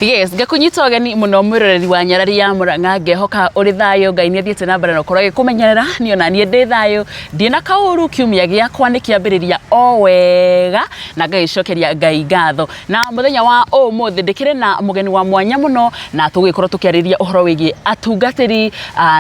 Yes, gakunyita ogeni muno mwiroreri wa nyarari ya Murang'a ngehoka uri thayo Ngai ni athiete na mbere no korwo gikumenyerera ni ona nie ndi thayo ndina kauru kiumia giakwa ni kiambiriria o wega na ngagicokeria Ngai ngatho na muthenya wa umuthi ndikire na mugeni wa mwanya muno na tugikorwo tukiariria uhoro wigi atungatiri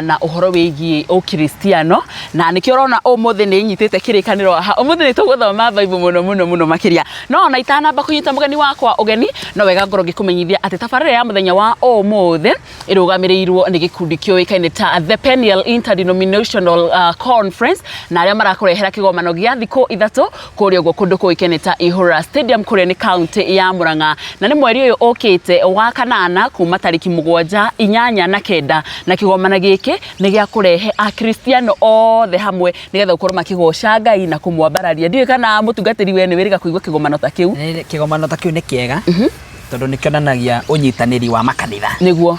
na uhoro wigi ukristiano na nikio rona umuthi ni nyitite kirikaniro ha umuthi ni tuguthoma Bible muno makiria no na itanamba kunyita mugeni wakwa ogeni no wega ngoro ngikumenyithia tabarĩra ya muthenya wa umuthi irugamirirwo ni gikundi kioikaine ta the Peniel Interdenominational Conference na aria marakurehera kigomano gia thikũ 3 kuria ugo kundu kuikaine ta Ihura Stadium kuria ni county ya Murang'a na ni mweri uyu ukite wa kanana kuma tariki 7 8 na 9 na kigomano giki ni gia kurehe akristiano othe hamwe nigetha ukorwo makigoca Ngai na kumwambararia ndiwe kana mutungatiri we ni wiriga kuigwa kigomano ta kiu ni kiega tondu ni kionanagia unyitaniri wa makanitha niguo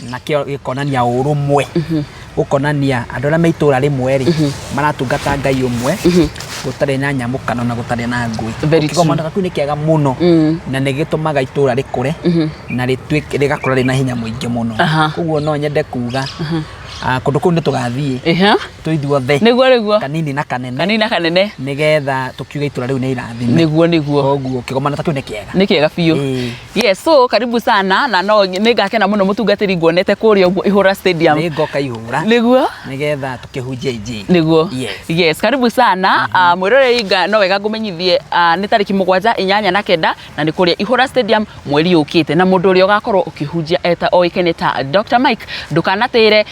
na kio gikonania urumwe ukonania andu aria meitura rimwe ri maratungata Ngai umwe gutari na nyamukano na gutari na ngui kigomano gaku ni kiega muno na ni gitumaga itura rikure na ritwike rigakura rina hinya muingi muno koguo no nyende kuga kundu kuu ni tugathie tuithuothe niguo kanini na kanene nigetha tukiuga itura riu ni irathime niguo koguo kigomano ta kiu ni kiega biu yes so karibu sana na no ningakena muno mutungatiri nguonete kuria uguo Ihura Stadium ni ngoka Ihura niguo nigetha tukihunjia injili niguo yes karibu sana mwiroreri no wega ngumenyithie ni tariki 7 8 na 9 na ni kuria Ihura Stadium mweri ukite na mundu uria ugakorwo ukihunjia eta oikene ta Dr. Mike ndukanatire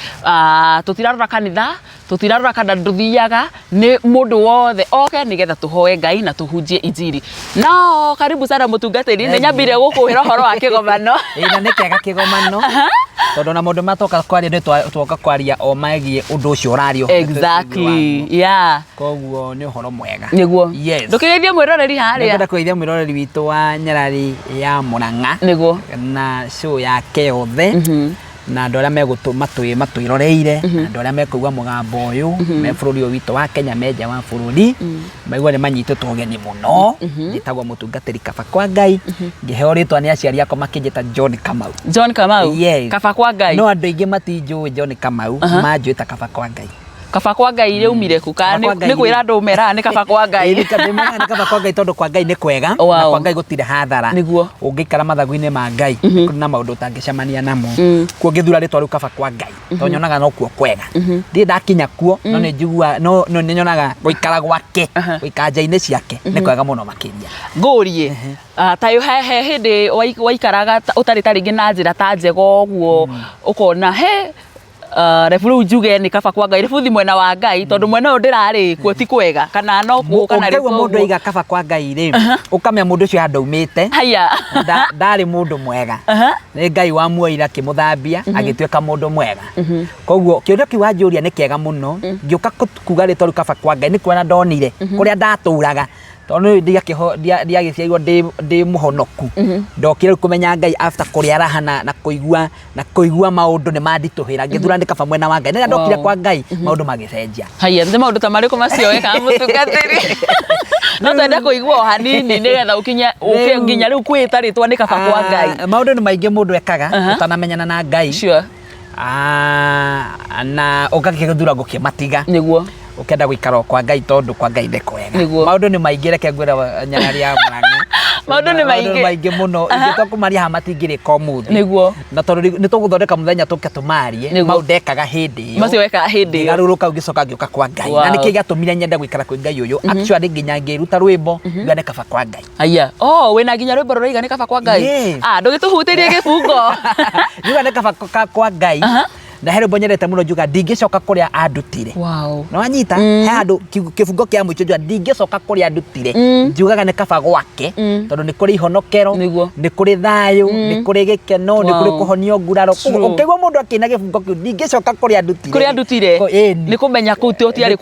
tutirarora kanitha tutirarora kana nduthiaga ni mundu wothe oke nigetha tuhoe Ngai na tuhunjie injili no karibu sana mutungatiri ni nyambire gukuhira horo wa kigomano na ni kiega kigomano tondu na mundu matoka kwaria ni twoka kwaria o magie undu ucio urario exactly koguo ni horo mwega niguo ndukigeithia mwiroreri haria ngenda kugeithia mwiroreri witu wa nyarari ya Murang'a niguo na show yake yothe na andu aria matwiroreire andu aria mekuigua mugambo uyu me bururi witu wa Kenya meja wa bururi maigua ni manyititwo geni muno gitagwo mutungatiri kaba kwa Ngai ngiheo ritwa ni aciari akwa makinjita John Kamau kaba kwa Ngai no andu aingi matinjui John Kamau manjwita kaba kwa Ngai kaba kwa Ngai riumire ku kana ni kwira andu mera ni kaba kwa Ngai ni kaba kwa Ngai tondu kwa Ngai ni kwega na kwa Ngai gutire hathara ungikara mathagu-ini ma Ngai na maundu utangicemania namo kuo ngithura ritwa riu kaba kwa Ngai to nyonaga no kuo kwega ndi ndakinya kuo no ni njigua no ni nyonaga guikara gwake guikanja-ini ciake ni kwega muno makiria ngurie tayo he hindi waikaraga utari taringi na njira ta njega uguo ukona he refuru njuge ni kaba kwa Ngai refuthi mwena wa Ngai tondu mwena uyu ndirari kuo ti kwega kana no kuo kana riko mundu aiga kaba kwa Ngai ri ukamya mundu ucio handaumite haya ndari mundu mwega ni Ngai wa muoira kimuthambia agituika mundu mwega koguo kiuria kiwa njuria ni kiega muno ngiuka kuga ri tondu kaba kwa Ngai ni kuona ndonire kuria ndaturaga tondu ndiagiciairwo ndi muhonoku ndokire kumenya Ngai after kuria rahana na kuigua maundu ni mandituhira ngithura ndi kaba mwena wa Ngai ni ndokire kwa Ngai maundu magicenjia haya ndi maundu ta mariku macio ka mutungatiri no twenda kuigua hanini nigetha ukinya riu kwita ritwa ni kaba kwa Ngai maundu ni maingi mundu ekaga utanamenyana na Ngai na ukakigithura gukimatiga niguo ukenda guikara kwa Ngai tondu kwa Ngai ni kwega maundu ni maingi reke ngwira nyarari ya Murang'a maundu ni maingi muno ingitokumaria ha matingirika umuthi niguo na tondu ni tuguthondeka muthenya tukatumarie maundu ekaga hindi yo macio weka hindi garuruka ugicoka ngiuka kwa Ngai na niki gatumire nyenda guikara kwa Ngai uyu actually nginya ngiruta rwimbo ngane kaba kwa Ngai haya wina nginya rwimbo ruriga ni kaba kwa Ngai ndugituhutirie gibungo ngane kaba kwa Ngai na hero bonyerete muno njuga ndingicoka kuria andutire no anyita he andu kibungo kia mwicho njuga ndingicoka kuria andutire njugaga ni kaba gwake tondu ni kuri ihonokero ni kuri thayu ni kuri gikeno ni kuri kuhonio nguraro ukigwa mundu akina kibungo kiu ndingicoka kuria andutire ni kumenya ku ti ari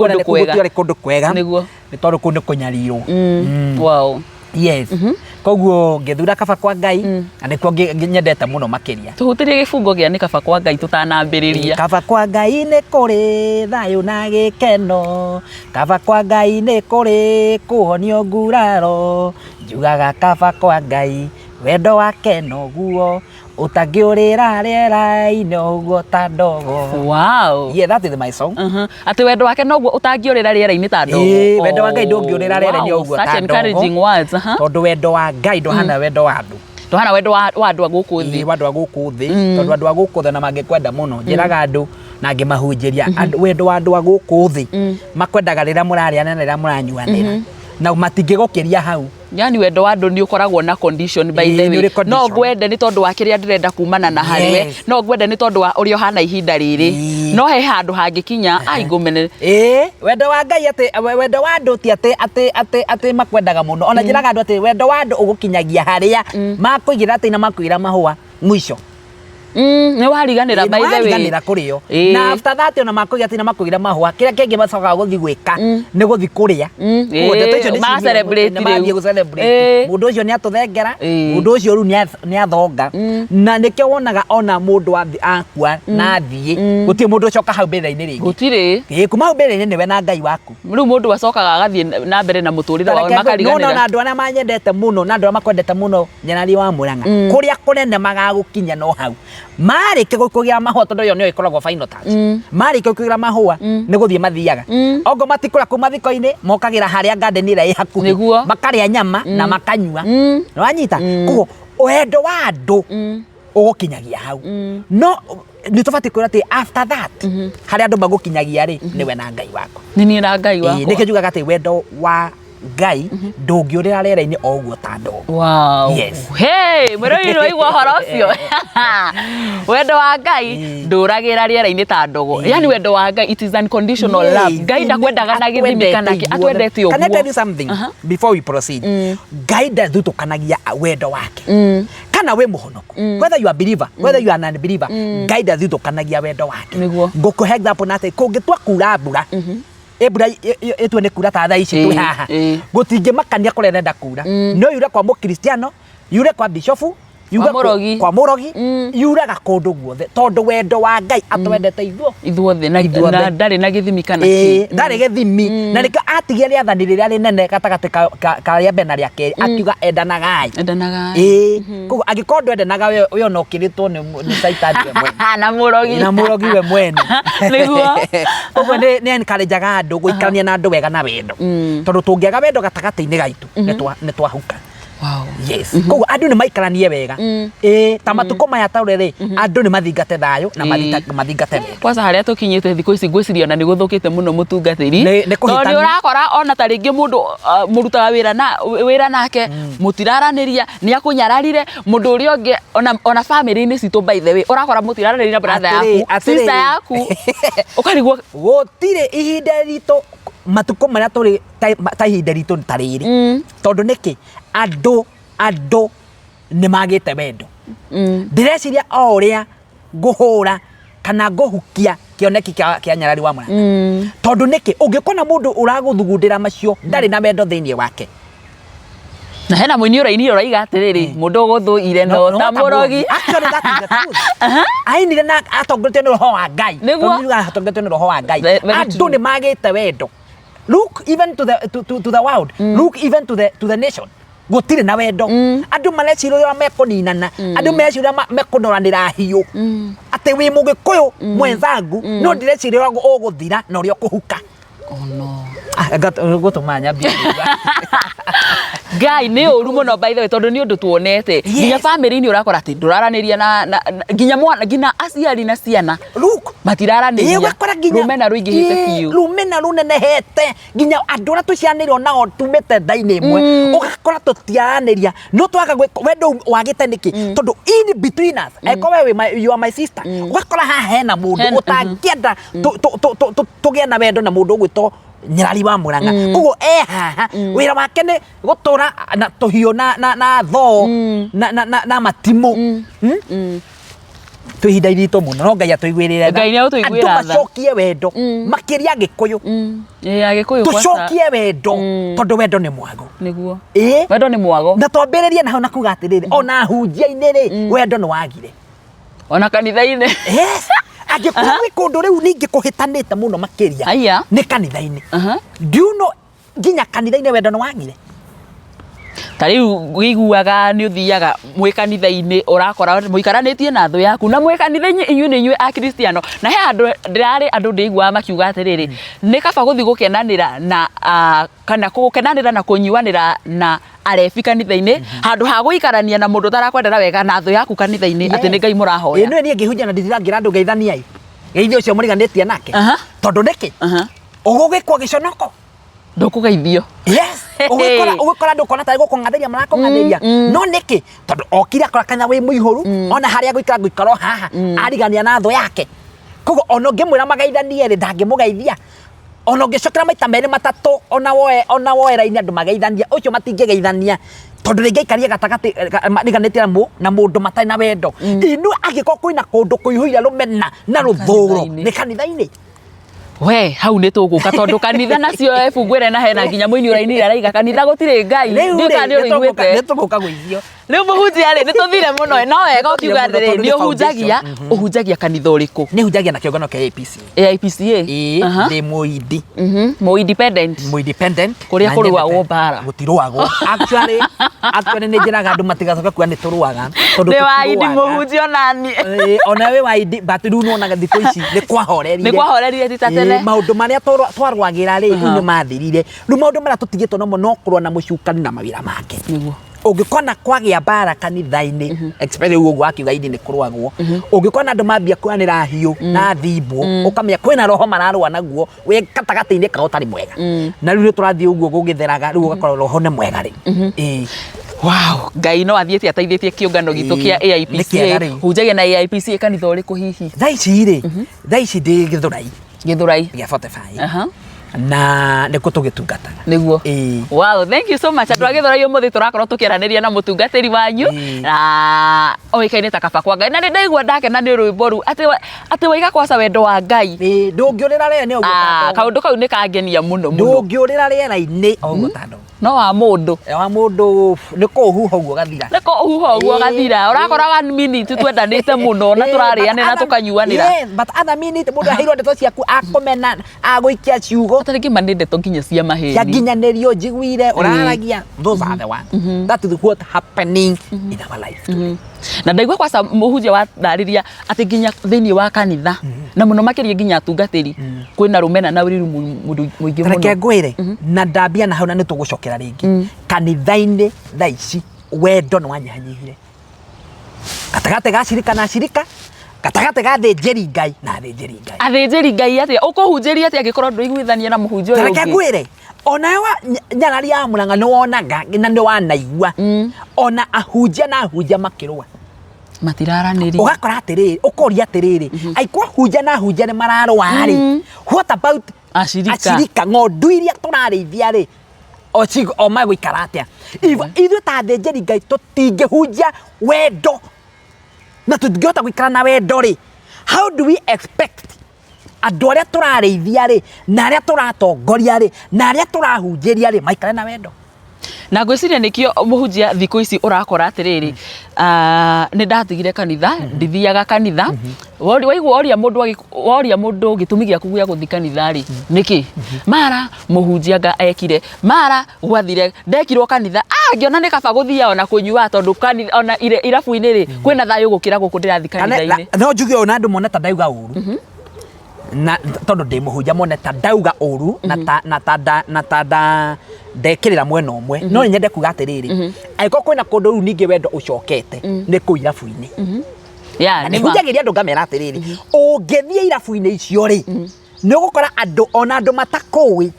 kundu kwega niguo ni tondu kundu kunyarirwo yes koguo ngithura kaba kwa Ngai na nikuo nyendete muno makiria tuhutirie gibungo gia ni kaba kwa Ngai tutanambiriria kaba kwa Ngai ni kuri thayu na gikeno kaba kwa Ngai ni kuri kuhonio nguraro njugaga kaba kwa Ngai wendo wake noguo Utagiurira riera-ini uguo ta ndogo. Wow. Yeah, that is my song. Ati wendo wake noguo utagiurira riera-ini ta ndogo. Wendo wa Ngai ndungiurira riera-ini uguo ta ndogo. Such encouraging words. Tondu wendo wa Ngai nduhana wendo wa andu. Nduhana wendo wa andu a guku thi. Wa andu a guku thi. Tondu andu a guku thi na mangikwenda muno. Njiraga andu na ngimahunjiria wendo wa andu a guku thi. Makwendaga rira murariana na rira muranyuanira. Na matingigukiria hau. Yani wendo wa andu ni ukoragwo na condition by the way. No ngwende ni tondu wa kiria ndirenda kumana na hariwe. No ngwende ni tondu wa uri hana ihinda riri. No he handu hangikinya ai ngumene. Wendo wa Ngai ati wendo wa andu ti ati makwendaga muno. Ona njiraga andu ati wendo wa andu ugukinyagia haria makuigira ati na makwira mahua mwisho. Ni wariganira by the way. Wariganira kurio. Na after that ona makuigira ati na makwira mahua kira kingi macoka guthi gwika ni guthi kuria. Ma celebrate riu. Mundu ucio ni atuthengera, mundu ucio riu ni athonga. Na nikio wonaga ona mundu akua na athie guti mundu ucoka hau mbere-ini ringi. Gutiri. Kuma hau mbere-ini niwe na Ngai waku. Riu mundu acokaga agathie na mbere na muturire wao makariganira. No andu ana manyendete muno na andu makwendete muno Nyarari wa Murang'a. Kuria kunene magagukinya no hau. Marike gukugira mahua tondu yo ni ikoragwo final touch. Marike gukugira mahua ni guthie mathiaga. Ongo matikura kuma thiko-ini mokagira haria garden ira i hakuhi. Makaria nyama na makanyua. No anyita kugo wendo wa andu ugukinyagia hau. No ni tofauti kwira ati after that haria andu magukinyagia ri niwe na Ngai wako. Ni na Ngai wako. Nike njugaga ati wendo wa Ngai ndungiurira riera-ini o uguo ta ndogo. Wow. Yes. Hey, muroi no igwa horo cio. Wendo wa Ngai nduragira riera-ini ta ndogo. Yani wendo wa Ngai it is unconditional love. Ngai ndakwendaga na githimi kana atwendete uguo. Can I tell you something before we proceed? Ngai ndathutũkanagia wendo wake. Kana we muhonoku. Whether you are believer, whether you are non-believer, Ngai ndathutũkanagia wendo wake. Ngukuhe example nate kungitua kura mbura. Ebura etwe ne kura ta thaa ici twi haha gutingimakania kure nenda kura no yure kwa mukristiano yure kwa bishofu yure kwa murogi yuraga kundu guothe tondu wendo wa Ngai atwendete ithuothe na ndari na githimi kana ndari githimi na nika atigia riathani riria rinene gatagati ka ria bena ria keri akiuga endanagai kugo agikorwo ndwendenaga we ona ukiritwo ni saitani we mwene na murogi we mwene niguo kugo ni encourageaga andu guikarania na andu wega na wendo tondu tungiaga wendo gatagati-ini gaitu ni twahuka. Wow. Yes. Kugo andu ni maikaranie wega. Ta matuko maya taurere andu ni mathingate thayo na mathingate wega. Kwanza haria tukinyite thiko ici ngwiciria ona ni guthukite muno mutungatiri. Tondu urakora ona ta ringi mundu murutaga wira nake mutiraraniria ni akunyararire mundu uri ongi ona family-ini citu by the way urakora mutiraraniria brother yaku sister yaku ukarigwo gutire ihinda rito matuko maria turi ta ihinda ritu tariri tondu niki andu ni magite wendo ndireciria o uria nguhura kana nguhukia kioneki kia Nyarari wa Murang'a tondu niki ungikona mundu uraguthugundira macio ndari na wendo thiini wake na hena muini uraini uraiga atiriri mundu uguthuire no ta murogi actually that is the truth ainire na atongoretio ni roho wa Ngai tondu atongoretio ni roho wa Ngai andu ni magite wendo. Look even to the world. Look even to the nation. Gutire na wendo. Andu maleciro ya mekoninana. Andu meciro mekonoranira hiu. Ate wi mugikuyu mwenzangu no ndireciro ya uguthira na uri kuhuka. Oh no. Gutumanya bia. Ngai ni uru muno by the way tondu ni undu tuonete nginya family-ini urakora ati nduraraniria na nginya mwana nginya aciari na ciana matiraraniria rumena ruingihite biu rumena runenehete nginya andu ra tucianirwo nao tumite thaini imwe ugakora tutiaraniria no twaga wendo wagite niki tondu in between us eko we you are my sister ugakora ha hena mundu utangienda tugie na wendo na mundu ugwitwo Nyarari wa Murang'a kugo haha wira wake ni gutura na tuhio na tho na matimu tuhinda irito muno no Ngai atuigwirire Ngai ni atuigwira andu macokie wendo makiria Gikuyu Gikuyu kwasa tucokie wendo tondu wendo ni mwago niguo wendo ni mwago na twambiririe naho na kuga atiriri ona hunjia-ini ri wendo ni wagire ona kanitha-ini yes agikorwo wi kundu riu ningi kuhitanite muno makiria ni kanitha-ini do you know nginya kanitha-ini wendo ni wagire Tariu wiguaga ni uthiaga mwi kanitha-ini urakora muikaranĩtie na thũ yaku na mwi kanitha-ini inyuĩ nĩ inyuĩ a Kristiano na he andũ ndirarĩ andũ ndĩiguaga makiuga atĩrĩrĩ nĩ kaba gũthiĩ gũkenanĩra na kana gũkenanĩra na kũnyuanĩra na arebi kanitha-ini handũ ha gũikarania na mũndũ ũtarakwendera wega na thũ yaku kanitha-ini atĩ nĩ Ngai mũrahoya. Ĩĩ niĩ ngĩhunjia na ndĩrangĩra andũ geithania ĩ geithio ũcio mũriganĩtie nake tondũ nĩkĩ ũgũgĩkwo gĩconoko ndũkũgeithio. Yes, ũgĩkora andũ kona tarĩ gũkũng'athĩria marakũng'athĩria no nĩkĩ tondũ okire akora kanya wĩ mũihũru ona harĩa gũikara haha arigania na thũ yake koguo ona ngĩmwĩra magaithanie rĩ ndangĩmũgeithia ona ũngĩcokera maita merĩ matatũ ona woe raini andũ mageithania ũcio matingĩgeithania tondũ rĩngĩ aikarie gatagatĩ riganĩtie na mũndũ matarĩ na wendo inu angĩkorwo kwĩna kũndũ kũihũire rũmena na rũthũũro nĩ kanitha-inĩ. We hau nĩ tũgũka tondũ kanitha nacio ebungwĩre na hena nginya mũini ũrainĩra araiga kanitha gũtirĩ Ngai nĩ tũgũka gũithio. Rĩu mũhunjia rĩ nĩ tũthire mũno no wega ũkiuga atĩrĩ nĩ ũhunjagia kanitha ũrĩkũ? Nĩ hunjagia na kĩũngano kĩa APCA. APCA? Ndĩ mũindi. Mũindependent? Mũindependent. Kũrĩa kũrũagwo mbara? Gũtirũagwo. Actually nĩ njĩraga andũ matigacoke kuga nĩ tũrũaga. Ndĩ wa indi mũhunjia onani. Ona we wa indi but rĩu nĩwonaga thikũ ici nĩ kwahorerire. Nĩ kwahorerire ti ta tene. Maũndũ marĩa twarũagĩra rĩ nĩ mathirire. Rĩu maũndũ marĩa tũtigĩtwo namo no kũrũa na mũcukani na mawĩra make. Nĩguo. Ũngĩkona kwagĩa mbara kanitha-inĩ especially ũguo akiuga indi nĩ kũrũagwo ũngĩkona andũ mambia kwanĩra hiũ na thimbũ ũkamenya kwĩna roho mararũa naguo we gatagatĩ-inĩ kao ũtarĩ mwega na rĩu tũrathiĩ ũguo gũgĩtheraga rĩu ũgakora roho nĩ mwega rĩ. Wow, Ngai no athiĩte ateithĩtie kĩũngano gitũ kĩa AIPCA hunjagia na AIPCA kanitha ũrĩkũ hihi? Thaa ici ndĩ Gĩthũrai gĩa 45 na nĩkuo tũgĩtungataga nĩguo. Wow, thank you so much. Andũ a Gĩthũrai ũmũthĩ tũrakorwo tũkĩaranĩria na mũtungatĩri wanyu na oĩkaine ta kaba kwa Ngai na nĩndaigua ndakena nĩ rwĩmbo rũu atĩ waiga kwaca wendo wa Ngai ndũngĩũrĩra rĩera nĩ ũguo. Kaũndũ kau nĩ kangenia mũno ndũngĩũrĩra rĩera-inĩ ũguo tandũ no wa mũndũ nĩ kũhuha ũguo gathira ũrakora 1 minute twendanĩte mũno na tũrarĩanĩra na tũkanyuanĩra but other minute mũndũ aheirwo ndeto ciaku akũmena agũikia ciugo atarĩngĩ ma nĩ ndeto nginya cia maheni cianginyanĩrio njiguire ũraragia those are the ones that is what happening in our life. Na ndaigua kwaca mũhunjia wa ndarĩria atĩ nginya thĩinĩ wa kanitha na mũno makĩria nginya atungatĩri kwĩna rũmena na ũriru mũingĩ mũno. Reke ngwĩre na ndambia na hau na nĩ tũgũcokera rĩngĩ kanitha-inĩ thaa ici wendo nĩ wanyihanyihire gatagatĩ ga cirika na cirika gatagatĩ ga thĩnjĩri Ngai na thĩnjĩri Ngai. Athĩnjĩri Ngai atĩa ũkũhunjĩria atĩa angĩkorwo ndũiguithania na mũhunjia ũyũ ũngĩ? Reke ngwĩre ona wa nyarari ya Mũrang'a nĩ wonaga na nĩ wanaigua ona ahunjia na ahunjia makĩrũa matiraranĩria ũgakora atĩrĩrĩ ũkoria atĩrĩrĩ aigua hunjia na hunjia nĩ mararũa rĩ what about acirika ng'ondu iria tũrarĩithia rĩ o magũikara atĩa ithuĩ ta thĩnjĩri Ngai tũtingĩhunjia wendo na tũtingĩhota gũikara na wendo rĩ how do we expect andũ arĩa tũrarĩithia rĩ na arĩa tũratongoria rĩ na arĩa tũrahunjĩria rĩ maikare na wendo? Na ngwĩciria nĩkĩo mũhunjia thikũ ici ũrakora atĩrĩrĩ nĩ ndatigire kanitha ndithiaga kanitha waigua woria mũndũ gĩtũmi gĩaku gĩa gũthiĩ kanitha rĩ nĩkĩ mara mũhunjia ekire mara gwathire ndekirwo kanitha ngĩona nĩ kaba gũthia ona kũnyua tondũ ona irabu-inĩ rĩ kwĩna thayũ gũkĩra gũkũ ndĩrathiĩ kanitha-inĩ. No njuge ona andũ mone ta ndauga ũru na tondũ ndĩ mũhunjia mone ta ndauga ũru na ta ndekĩrĩra mwena ũmwe no nyende kuga atĩrĩrĩ angĩkorwo kwĩna kũndũ rĩu ningĩ wendo ũcokete nĩ kũu irabu-inĩ nĩ hunjagĩria andũ ngamera atĩrĩrĩ ũngĩthiĩ irabu-inĩ icio rĩ nĩ ũgũkora andũ ona andũ matakũĩ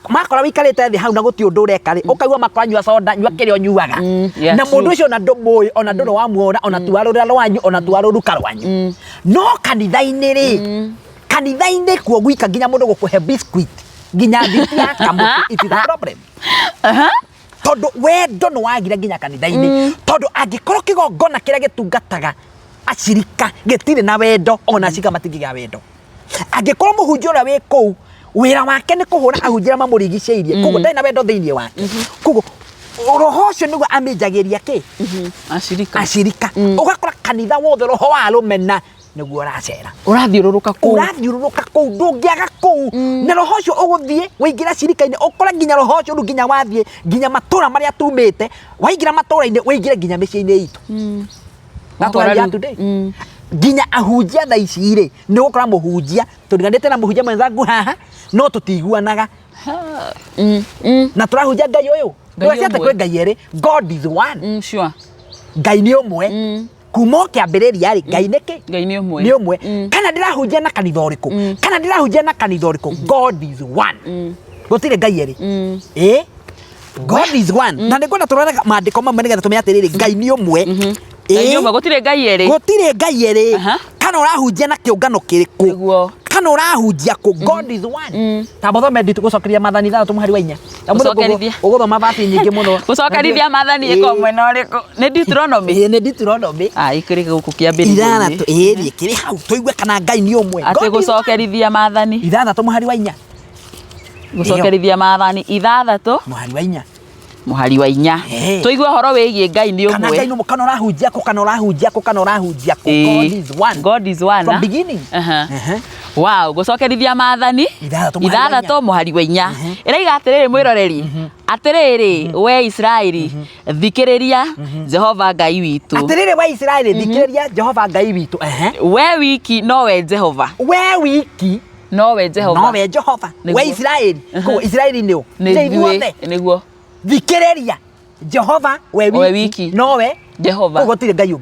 makora wĩikarĩte thĩ hau na gũtirĩ ũndũ ũreka rĩ ũkaigua makora nyua soda nyua kĩrĩa ũnyuaga na mũndũ ũcio ona ndũmũĩ ona ndũrĩ wamuona ona tuarũra rwanyu ona tuarũruka rwanyu no kanitha-inĩ rĩ kanitha-inĩ kuo gwika nginya mũndũ gũkũhe biscuit nginya thiti ya kamũtĩ it is a problem tondũ wendo nĩ wagire nginya kanitha-inĩ tondũ angĩkorwo kĩgongona kĩrĩa gĩtungataga acirika gĩtirĩ na wendo ona acirika matingĩgĩa wendo angĩkorwo mũhunjia ũrĩa wĩ kũu wĩra wake nĩ kũhũra ahunjia mamũrigicĩirie koguo ndarĩ na wendo thĩinĩ wake koguo roho ũcio nĩguo amĩnjagĩria kĩ acirika ũgakora kanitha wothe roho wa rũmena niguo uracera urathiururuka kuu ndungiaga kuu na roho ucio uguthie waingira cirika-ini ukora nginya roho ucio nginya wathie nginya matura maria tumite waingira matura-ini waingire nginya micii-ini itu na twaria today nginya ahunjia tha ici ri ni gukora muhunjia turiganite na muhunjia mwenzangu haha no tutiguanaga na turahunjia Ngai uyu twacete kwi Ngai eri God is one sure Ngai ni umwe kuma kiambiriria ri Ngai niki Ngai ni umwe kana ndirahunjia na kanitha uriku kana ndirahunjia na kanitha uriku God is one gutire Ngai eri God is one na nikwenda turore maandiko mamwe nigetha tumenye atiriri Ngai ni umwe Ngai ni umwe gutire Ngai eri kana urahunjia na kiungano kiriku kana urahunjia ku God is one tabothome nditu gucokeria mathani thatu muhari wa 4 uguthoma vati nyingi muno gucokerithia mathani iko mwena uriku ni Deuteronomy ni Deuteronomy ikiri guku kiambiriria ikiri hau tuigue kana Ngai ni umwe ati gucokerithia mathani 6 muhari wa 4 gucokerithia mathani 6 muhari wa 4 tuigue horo wigie Ngai ni umwe kana Ngai ni kana urahunjia ku God is one from beginning wow gucokerithia mathani 6 muhari wa 4 iraiga atiriri mwiroreri atiriri we Israeli thikiriria Jehova Ngai witu atiriri we Israeli thikiriria Jehova Ngai witu we wiki no we Jehova no we Jehova we Israeli ko Israeli niguo thikiriria Jehova we wiki no we Jehova gutire Ngai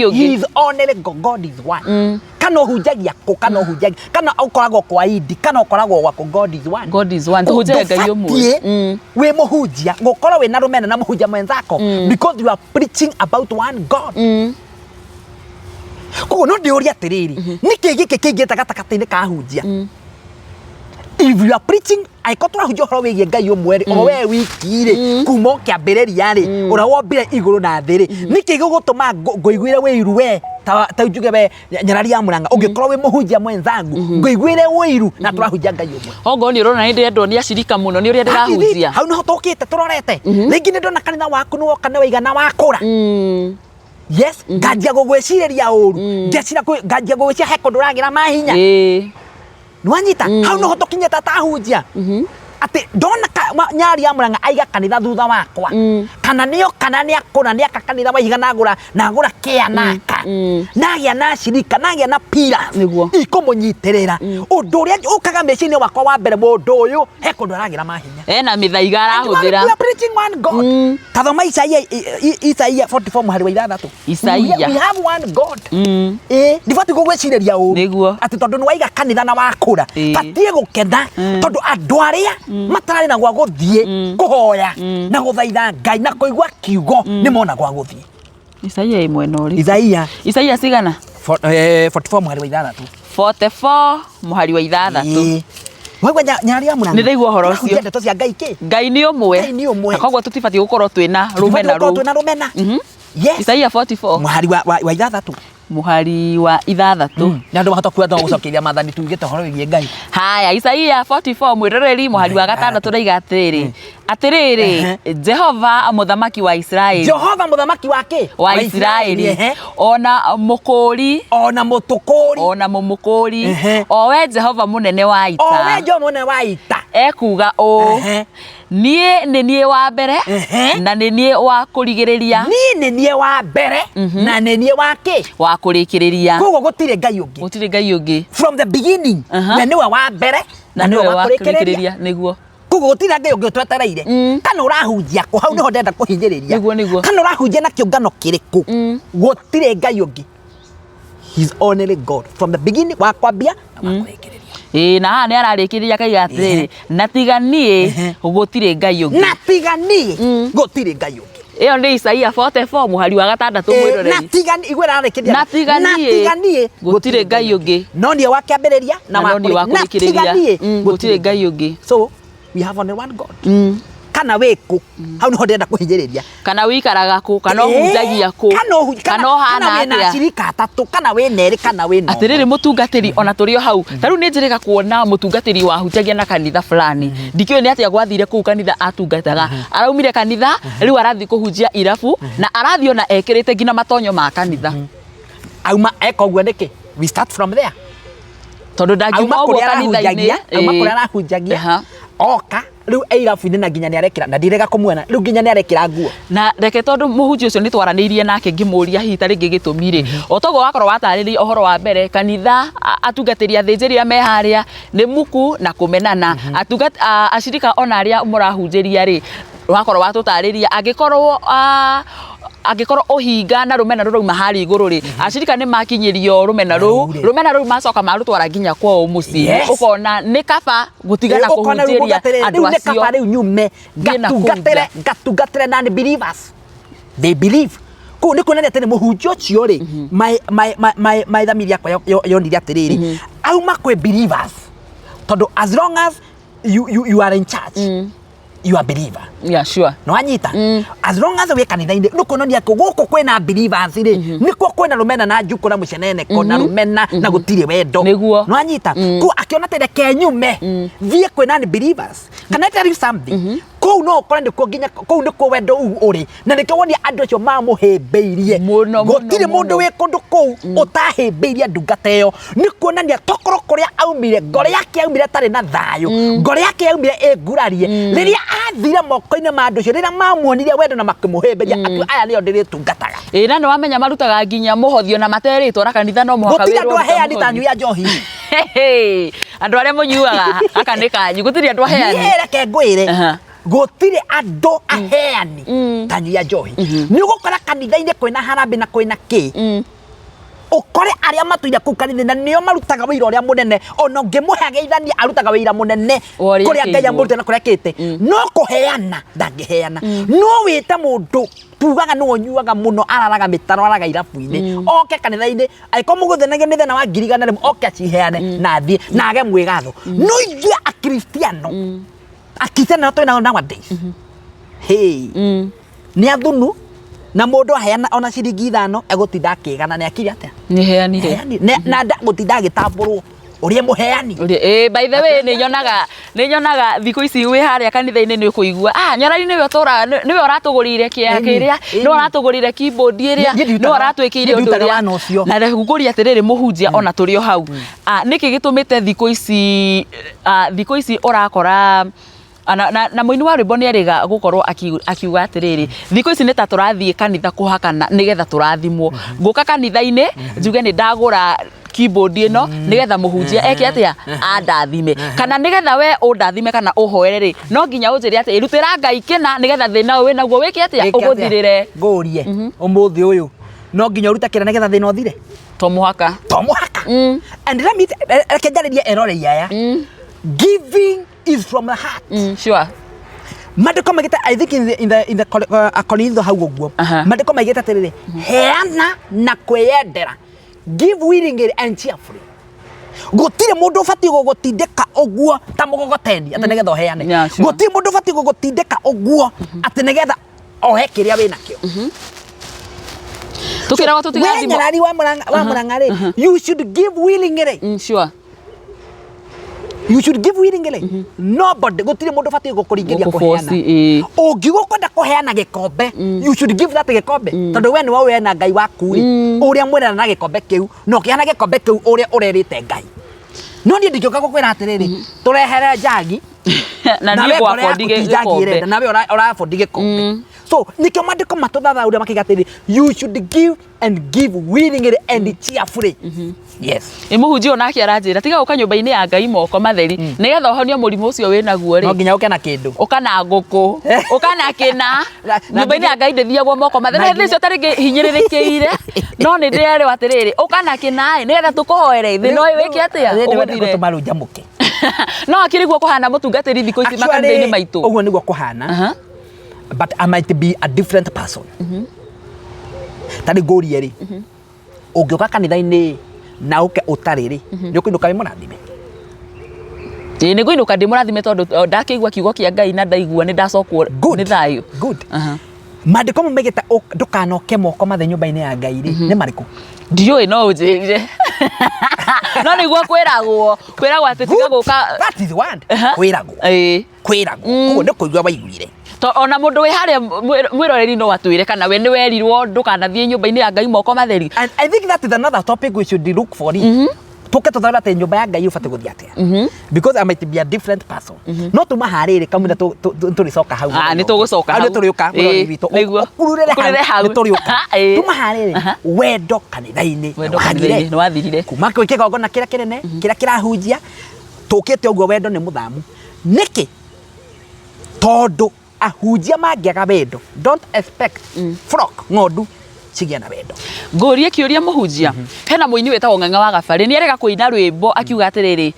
ungi he is only God is one kana uhunjagia ku kana uhunjagia kana ukoragwo kwa idi kana ukoragwo gwako God is one tuhunjagia Ngai umwe we muhunjia gukora we na rumena na muhunjia mwenzako because you are preaching about one God ko no ndiuria atiriri niki giki kingita gatakati-ini ka hunjia if you are preaching aikotora hunjia horo wigie Ngai umwe o we wiki ri kuma kiambiriria ri ura wombire iguru na thiri niki gugutuma ngoiguire wiru we ta ujuge we nyarari ya muranga ungikorwo we muhunjia mwenzangu ngoiguire wiru na turahunjia Ngai umwe ongo ni urona ndi endo ni acirika muno ni uria ndirahunjia hau no tukite turorete ringi ni ndona kanitha waku ni woka ni waigana wakura yes ngajia gugwicireria uru ngajia gugwiciria heko nduragira mahinya nwanyita hau no tukinyeta tahunjia ati ndona nyari ya muranga aiga kanitha thutha wakwa kana ni akona ni akakanitha waiga nagura kia naka nagia na shirika nagia na pila ikomunyitirira undu uria ukaga mecini wakwa wa mbere mundu uyu heko nduragira mahinya na mithaiga arahuthira preaching one God tathoma Isaia 44 muhari wa 6 Isaia we have one God ndibati gugwicireria uru ati tondu ni waiga kanitha na wakura batie gukena tondu andu aria matarari na gwa guthie kuhoya na guthaitha Ngai na kuigwa kiugo ni mona gwa guthie Isaia imwena uri Isaia cigana 44 muhari wa 6 44 muhari wa 6 wewe nyari ya muranga ni ndaigua horo ucio ndeto cia Ngai ki Ngai ni umwe koguo tutibati gukorwo twina rumena yes Isaia 44 muhari wa 6 muhari wa 6 na ndu mahota kuya tongo gucokeria mathani tugite horo wigie Ngai haya Isaia 44 mwiroreri muhari wa 6 turaiga atiriri Jehova muthamaki wa Israeli Jehova muthamaki wake wa Israeli ona mukuri o we Jehova munene wa ita o we Jehova munene wa ita ekuga nie ni nie wa mbere na ni nie wa kurigiriria ni nie wa mbere na ni nie wa ki wa kurikiriria koguo gutire Ngai ungi from the beginning na niwe wa mbere na niwe wa kurikiriria niguo koguo gutire Ngai ungi twetereire kana urahunjia ku hau niho ndenda kuhinjiriria kana urahunjia na kiungano kiriku gutire Ngai ungi he's only God from the beginning wa kwambia na wa kurikiriria na ni ararikiria kaiga atiriri natiganie gutire Ngai ungi gutire Ngai ungi iyo ni Isaia 44 muhari wa 6 mwiroreri natiganie igwe ararikiria natiganie gutire Ngai ungi no ni wa kiambiriria na wa kurikiriria gutire Ngai ungi so we have only one God kana wiku hau niho ndenda kuhinjiriria kana wikaraga ku kana hunjagia ku kana hana atia shirika tatu kana we neri kana we no atiriri mutungatiri ona turio hau taru ni njirika kuona mutungatiri wa hunjagia na kanitha fulani ndikio ni atia gwathire ku kanitha atungataga araumire kanitha riu arathi kuhunjia irafu na arathio na ekirite ngina matonyo ma kanitha auma eko gwe niki we start from there. Tondu ndagiuma uguo kanitha-ini auma kuria arahunjagia oka riu eirabu-ini na nginya ni arekira na ndirega kumuona riu nginya ni arekira nguo na reke tondu muhunjia ucio ni twaranirie nake ngimuria hihi ta ringi gitumire otogo wakorwo watarĩria ohoro wa mbere kanitha atungatĩri athĩnjĩri me haria ni muku na kumenana ashirika ona aria murahunjĩria ri wakorwo watũtarĩria angikorwo uhinga na rumena rurauma hari iguru ri ashirika ni makinyirio rumena ruu macoka marutwara nginya kwao mucii ukona ni kaba gutigana kuhunjiria andu acio ni kaba riu nyume gatungatire na believers they believe ko ni kuonania tene muhunjia ucio ri maithamiria kwa yonire atiriri auma kwe believers tondu as long as you are in church you are believer. Yeah, sure. No anyita. As long as we kanitha-ini nukunonia ko guku kwina believers ri niko kwina rumena na njuko na mucenene kona rumena na gutiri wendo. No anyita. Ko akiona tere kenyume thie kwina ni believers. Can I tell you something? Ko no kora ndiko nginya ko ndiko wendo uri na nikyo wonia andu acio mamuhimbiirie gutiri mundu wi kundu kou utahimbiirie ndungata iyo nikuonania tokoro kuria aumire ngore yake aumire tari na thayo ngore yake aumire egurarie riria athire moko-ini ma andu acio riria mamuonirie wendo na makimuhimbiria atu aya nio ndiritungataga na ni wamenya marutaga nginya muhothio na materitwo na kanitha no muhaka wirwo gutiri andu aheani ta nyui ya njohi andu aria munyuaga aka ni kanyu gutiri andu aheani reke ngwire gutiri andu aheani ta nyui ya njohi ni ugukora kanitha-ini kwina harambe na kwina ki ukore aria matuire ku kanitha na nio marutaga wira uria munene ona ngimuheageithania arutaga wira munene kuria Ngai amurute na kuria kite no kuheana ndangiheana no wite mundu tugaga no nyuaga muno araraga mitaro araga irabu-ini oke kanitha-ini aiko muguthenagia mithena wa ngirigana rimwe oke aciheane na thie na age mwigatho no ithue akristiano akitana twina nowadays hey ni athunu na mundu aheana ona ciringi 5 egutinda akigana ni akiri atia ni heanire na gutinda agitambũrwo urie muheani by the way ni nyonaga thiku ici wi haria kanitha-ini ni kuigua Nyarari niwe uratugurire kiria ni uratugurire keyboard iria ni uratwikire undu uria na rehuguria atiriri muhunjia ona turio hau niki gitumite thiku ici urakora na muini wa rwimbo ni ariga gukorwo akiuga atiriri thiku ici ni ta turathie kanitha kuhakana nigetha turathimwo nguka kanitha-ini njuge ni ndagura keyboard ino nigetha muhunjia eke atia andathime kana nigetha we undathime kana uhoere no nginya unjiri ati irutira Ngai kina nigetha thina we naguo wiki atia uguthirire ngurie umuthi uyu no nginya uruta kina nigetha thina uthire to muhaka and let me kenjariria erore yaya giving is from the heart. Sure. Madiko mageta I think in the Korintho hau guo. Madiko mageta terere heana na kweyendera. Give willingly and cheerfully. Gutire mundu fati gugutindeka oguo ta mugogoteni ate nigetha heane. Gutire mundu fati gugutindeka oguo ate nigetha ohe kiria wina kio. Tukira tutigathimo. Nyarari wa murangari. You should give willingly. Sure. You should give willingly. Nobody gutire mundu fati gukuringiria kuheana. Ungiugo kwenda kuheana gikombe, you should give that gikombe. Tondu we ni wawe na Ngai waku uria mwena na gikombe kiu, no kiana gikombe kiu uria urerite Ngai. No ni ndikioka gukwira atiriri, turehere jagi na ni gwa fondige gikombe. Na we ora fondige gikombe. So nikyo mandiko matuthatha uria makigatiri, you should give and give willingly and cheerfully. Yes. Imuhunjia onake aranjira tiga uka nyumba-ini ya Ngai moko matheri nigetha uhonio murimu ucio wina guo ri no nginya uke na kindu ukana nguku ukana kina nyumba-ini ya Ngai ndithiagwo moko matheri thicio taringi hinyiririkiire no ni ndire watiriri ukana kina nigetha tukuhoere thino uyu wiki atia uguthire tumaruja muke no akiriguo kuhana mutungatiri thiku ici makanitha-ini maitu uguo niguo kuhana but I might be a different person tari ngurie ri ungiuka kanitha-ini na uke utariri ni kuinuka wi murathime ni kuinuka ndi murathime tondu ndakigua kiugo kia Ngai na ndaigua ni ndacokwo ni thayu good mandiko megeta ndukanoke moko mathe nyumba-ini ya Ngai ri ni mariku ndioi no unjire no niguo kwiragwo ati tiga guka that is one kwiragwo kuo ni kuigua waiguire to ona mundu we haria mwiroreri no atwire kana we ni werirwo ndukanathie nyumba-ini ya Ngai moko matheri. And I think that is another topic we should look for it. Tuke tuthara ate nyumba ya Ngai ubate guthia atia. Because I might be a different person. No tumaharire kamuna turicoka hau. Ni tugucoka hau. Ni turiuka burori witu. Kururere hau. Ni turiuka. Tumaharire wendo kanitha-ini. Wendo kanitha-ini no wathirire. Kuma kwike gogona kira kinene, kira kirahunjia. Tukite uguo wendo ni muthamu. Niki tondu ahunjia mangiaga wendo. Don't expect flock ng'ondu cigia na wendo. Ngurie kiuria muhunjia. Hena muini wetagwo Ng'ang'a wa Gabari ni arega kuina rwimbo akiuga atiriri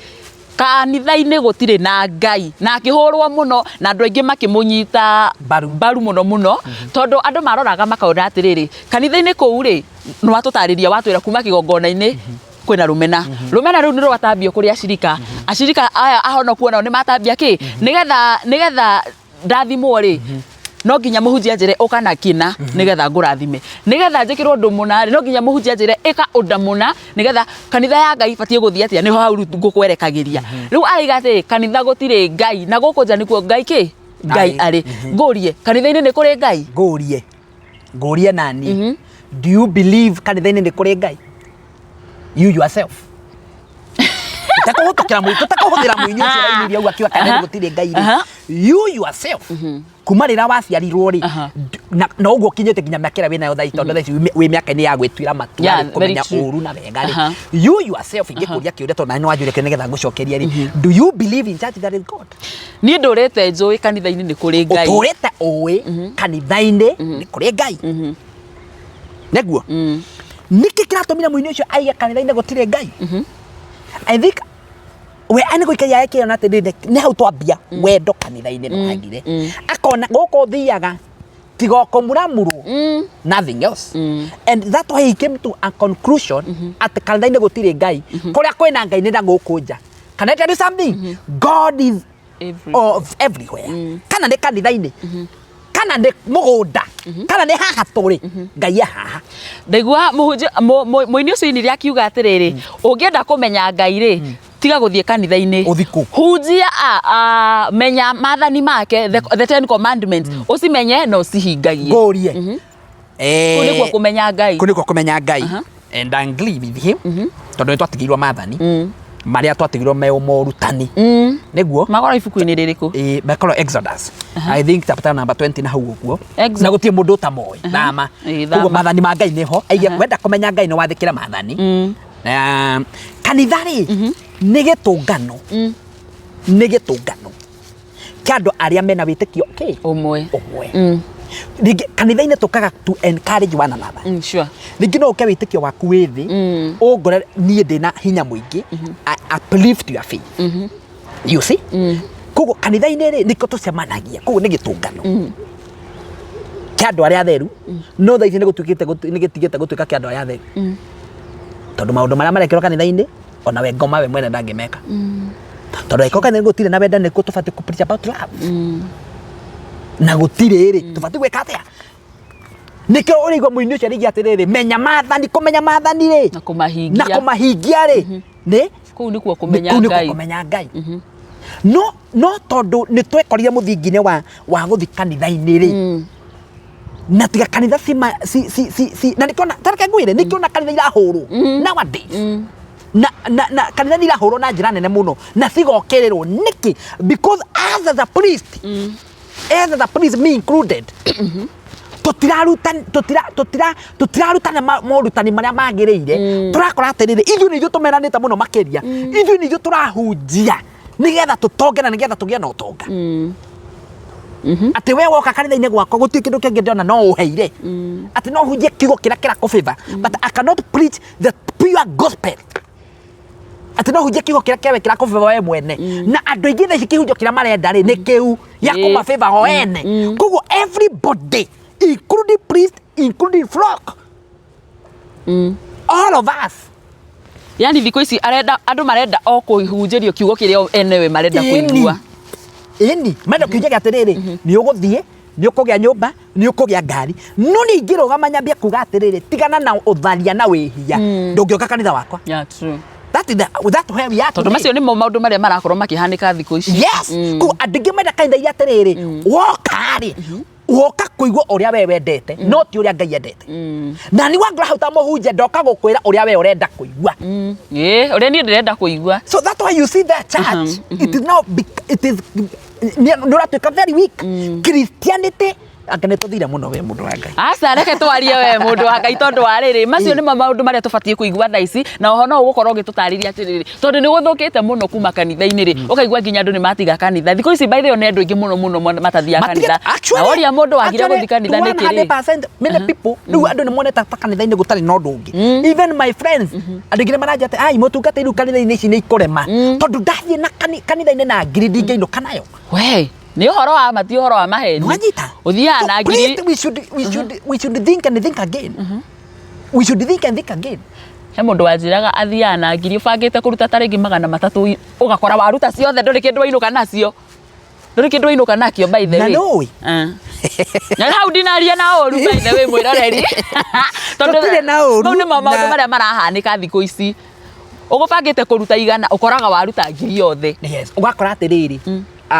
kanitha-ini gutire na Ngai na akihurwo muno na andu aingi makimunyita baru muno tondu andu maroraga makaura atiriri kanitha-ini kuu ri no atutariria watwira kuma kigongona-ini kwina rumena riu ni rwatambio kuri ashirika aya ahonoku nao ni matambia ki nigetha ndathimwo ri no nginya muhunjia njire ukana kina nigetha ngurathime nigetha njikirwo ndu muna no nginya muhunjia njire ika unda muna nigetha kanitha ya Ngai ibatie guthia atia niho hau ngukwerekagiria riu ariga ati kanitha gutire Ngai na guku nja nikuo Ngai ki Ngai ari ngurie kanitha-ini ni kuri Ngai ngurie nani do you believe kanitha-ini ni kuri Ngai you yourself takuhutukira muitu takuhuthira muinyu cira iria akiwa kanitha gutire Ngai you yourself kuma rira waciarirwo ri na uguo kinyete nginya miakira wina yo thaito ndo wi miaka-ini ya gwitwira matua kumenya uru na wega ri you yourself ingikuria kiuria tondu ni wajure kene getha ngucokeria ri do you believe in church that is God ni ndurite njui kanitha-ini ni kuri Ngai uturite uwi kanitha-ini ni kuri Ngai neguo niki kiratumira muini ucio aiga kanitha-ini gutire Ngai I think we ani guikaria yake ona atirire ni hau twambia wendo kanitha-ini no agire akona guko thiaga tigoko muramuru nothing else and that why he came to a conclusion at kanitha-ini gutire Ngai kuria kwina Ngai ni na guku nja. Can I tell you something? God is everywhere. Kana ni kanitha-ini kana ni mugunda kana ni haha turi Ngai haha ndaigua muhunjia muini ucio ini akiuga atiriri ungienda kumenya Ngai ri tiga guthie kanitha-ini hunjia menya mathani make the 10 commandments ucimenye no cihingagie ngurie kunikuo kumenya Ngai and I agree with him tondu ni twatigirwo mathani maria twatigirwo me umorutani neguo magora ibuku-ini ririku makoro Exodus I think chapter number 20 na hau uguo na gutie mundu tamoi thama uguo mathani ma Ngai niho aigia wenda kumenya Ngai no wathikira mathani kanitha ri ni gitungano kia andu aria mena witikio umwe kanitha-ini tukaga to encourage one another sure ringi no uke witikio waku withi ungore nie ndina hinya muingi I uplift your faith you see koguo kanitha-ini ri niko tucemanagia koguo ni gitungano kia andu aria atheru no tha ici ni gitigite gutuika kia andu aria atheru tondu maundu maria marekirwo kanitha-ini ona we ngoma we mwene ndangimeka tondu iko kanitha gutire na wenda niko tubati ku preach about love na gutire ri tubati gwika atia nikio urigwa muini ucio rigi atiriri menya mathani kumenya mathani ri na kumahingia ri ni kuu nikuo kumenya Ngai no tondu ni twekorire muthingi-ini wa guthi kanitha-ini ri na tiga kanitha si na nikiona tareke ngwire nikiona kanitha irahurwo nowadays na kanitha ni irahurwo na njira nene muno na cigokererwo niki because as a priest me included tutirarutana morutani maria magiriire turakora atiriri ithu ni ithu tumeranite muno makiria ithu ni ithu turahunjia nigetha tutonge na nigetha tugie na utonga ati we woka kanitha-ini gwakwa guti kindu kingi ndiona no uheire ati no hunjie kiugo kira kufeva but I cannot preach the pure gospel ati no hunjie kiugo kira kufeva we mwene na andu aingi tha ici kihunjio kira marenda ri ni kiu ya kumafeva ho ene koguo everybody including priest including flock all of us yani thiko ici andu marenda o kuhunjirio kiugo kiria enewe marenda kuigua mendo kiuge atiriri ni uguthie ni ukugia nyumba ni ukugia ngari no ni ngirugama nyambia kuga atiriri tigana na utharia na wihia ndungioka kanitha wakwa yeah true That's where we are tondu macio nimo maundu maria marakorwo makihanika thikũ ici. Yes, ko andũ aingĩ menda kanitha atirĩrĩ woka-rĩ woka kũigua ũrĩa we wendete no ti ũrĩa Ngai endete. Na ni wangora hau ta mũhunjia ndoka gũkwĩra ũrĩa we ũrenda kũigua. Ũrĩa niĩ ndĩrenda kũigua. So that's why you see that church it is now nĩũratuĩka very weak. Christianity anga nĩtũthire mũno we mũndũ wa Ngai. Aca reke twarie we mũndũ wa Ngai tondu wa rĩrĩ macio nĩmo maũndũ marĩa tũbatie kũigua thaa ici na oho no ũgũkorwo ũgĩtũtarĩria atĩrĩrĩ tondu nĩ gũthũkĩte mũno kuma kanitha-inĩ rĩ ũkaigua nginya andũ nĩ matiga kanitha thikũ ici by the way nĩ andũ aingĩ mũno matathiaga kanitha na oria mũndũ wagire gũthiĩ kanitha nĩ kĩrĩ 100% many people rĩu andũ nĩ monete ta kanitha-inĩ gũtarĩ na ũndũ ũngĩ. Even my friends andũ aingĩ maranjia atĩ ai mũtungatĩri rĩu kanitha-inĩ ici nĩ ikũrema tondu ndathiĩ na kanitha-inĩ na ngiri ndingĩinũka nayo. We ni uhoro wa mati uhoro wa maheni uthiaga na ngiri. We should think and think again. We should think and think again. He mundu wanjiraga athiaga na ngiri ubangite kuruta taringi 300 ugakora waruta ciothe nduri kindu wainuka nacio nduri kindu wainuka nakio by the way. Na no na hau dinaria na oru by the way mwiroreri tondu na oru no ni maundu maria marahanika thikũ ici ugubangite kuruta igana ukoraga waruta ngiri yothe. Yes, ugakora atiriri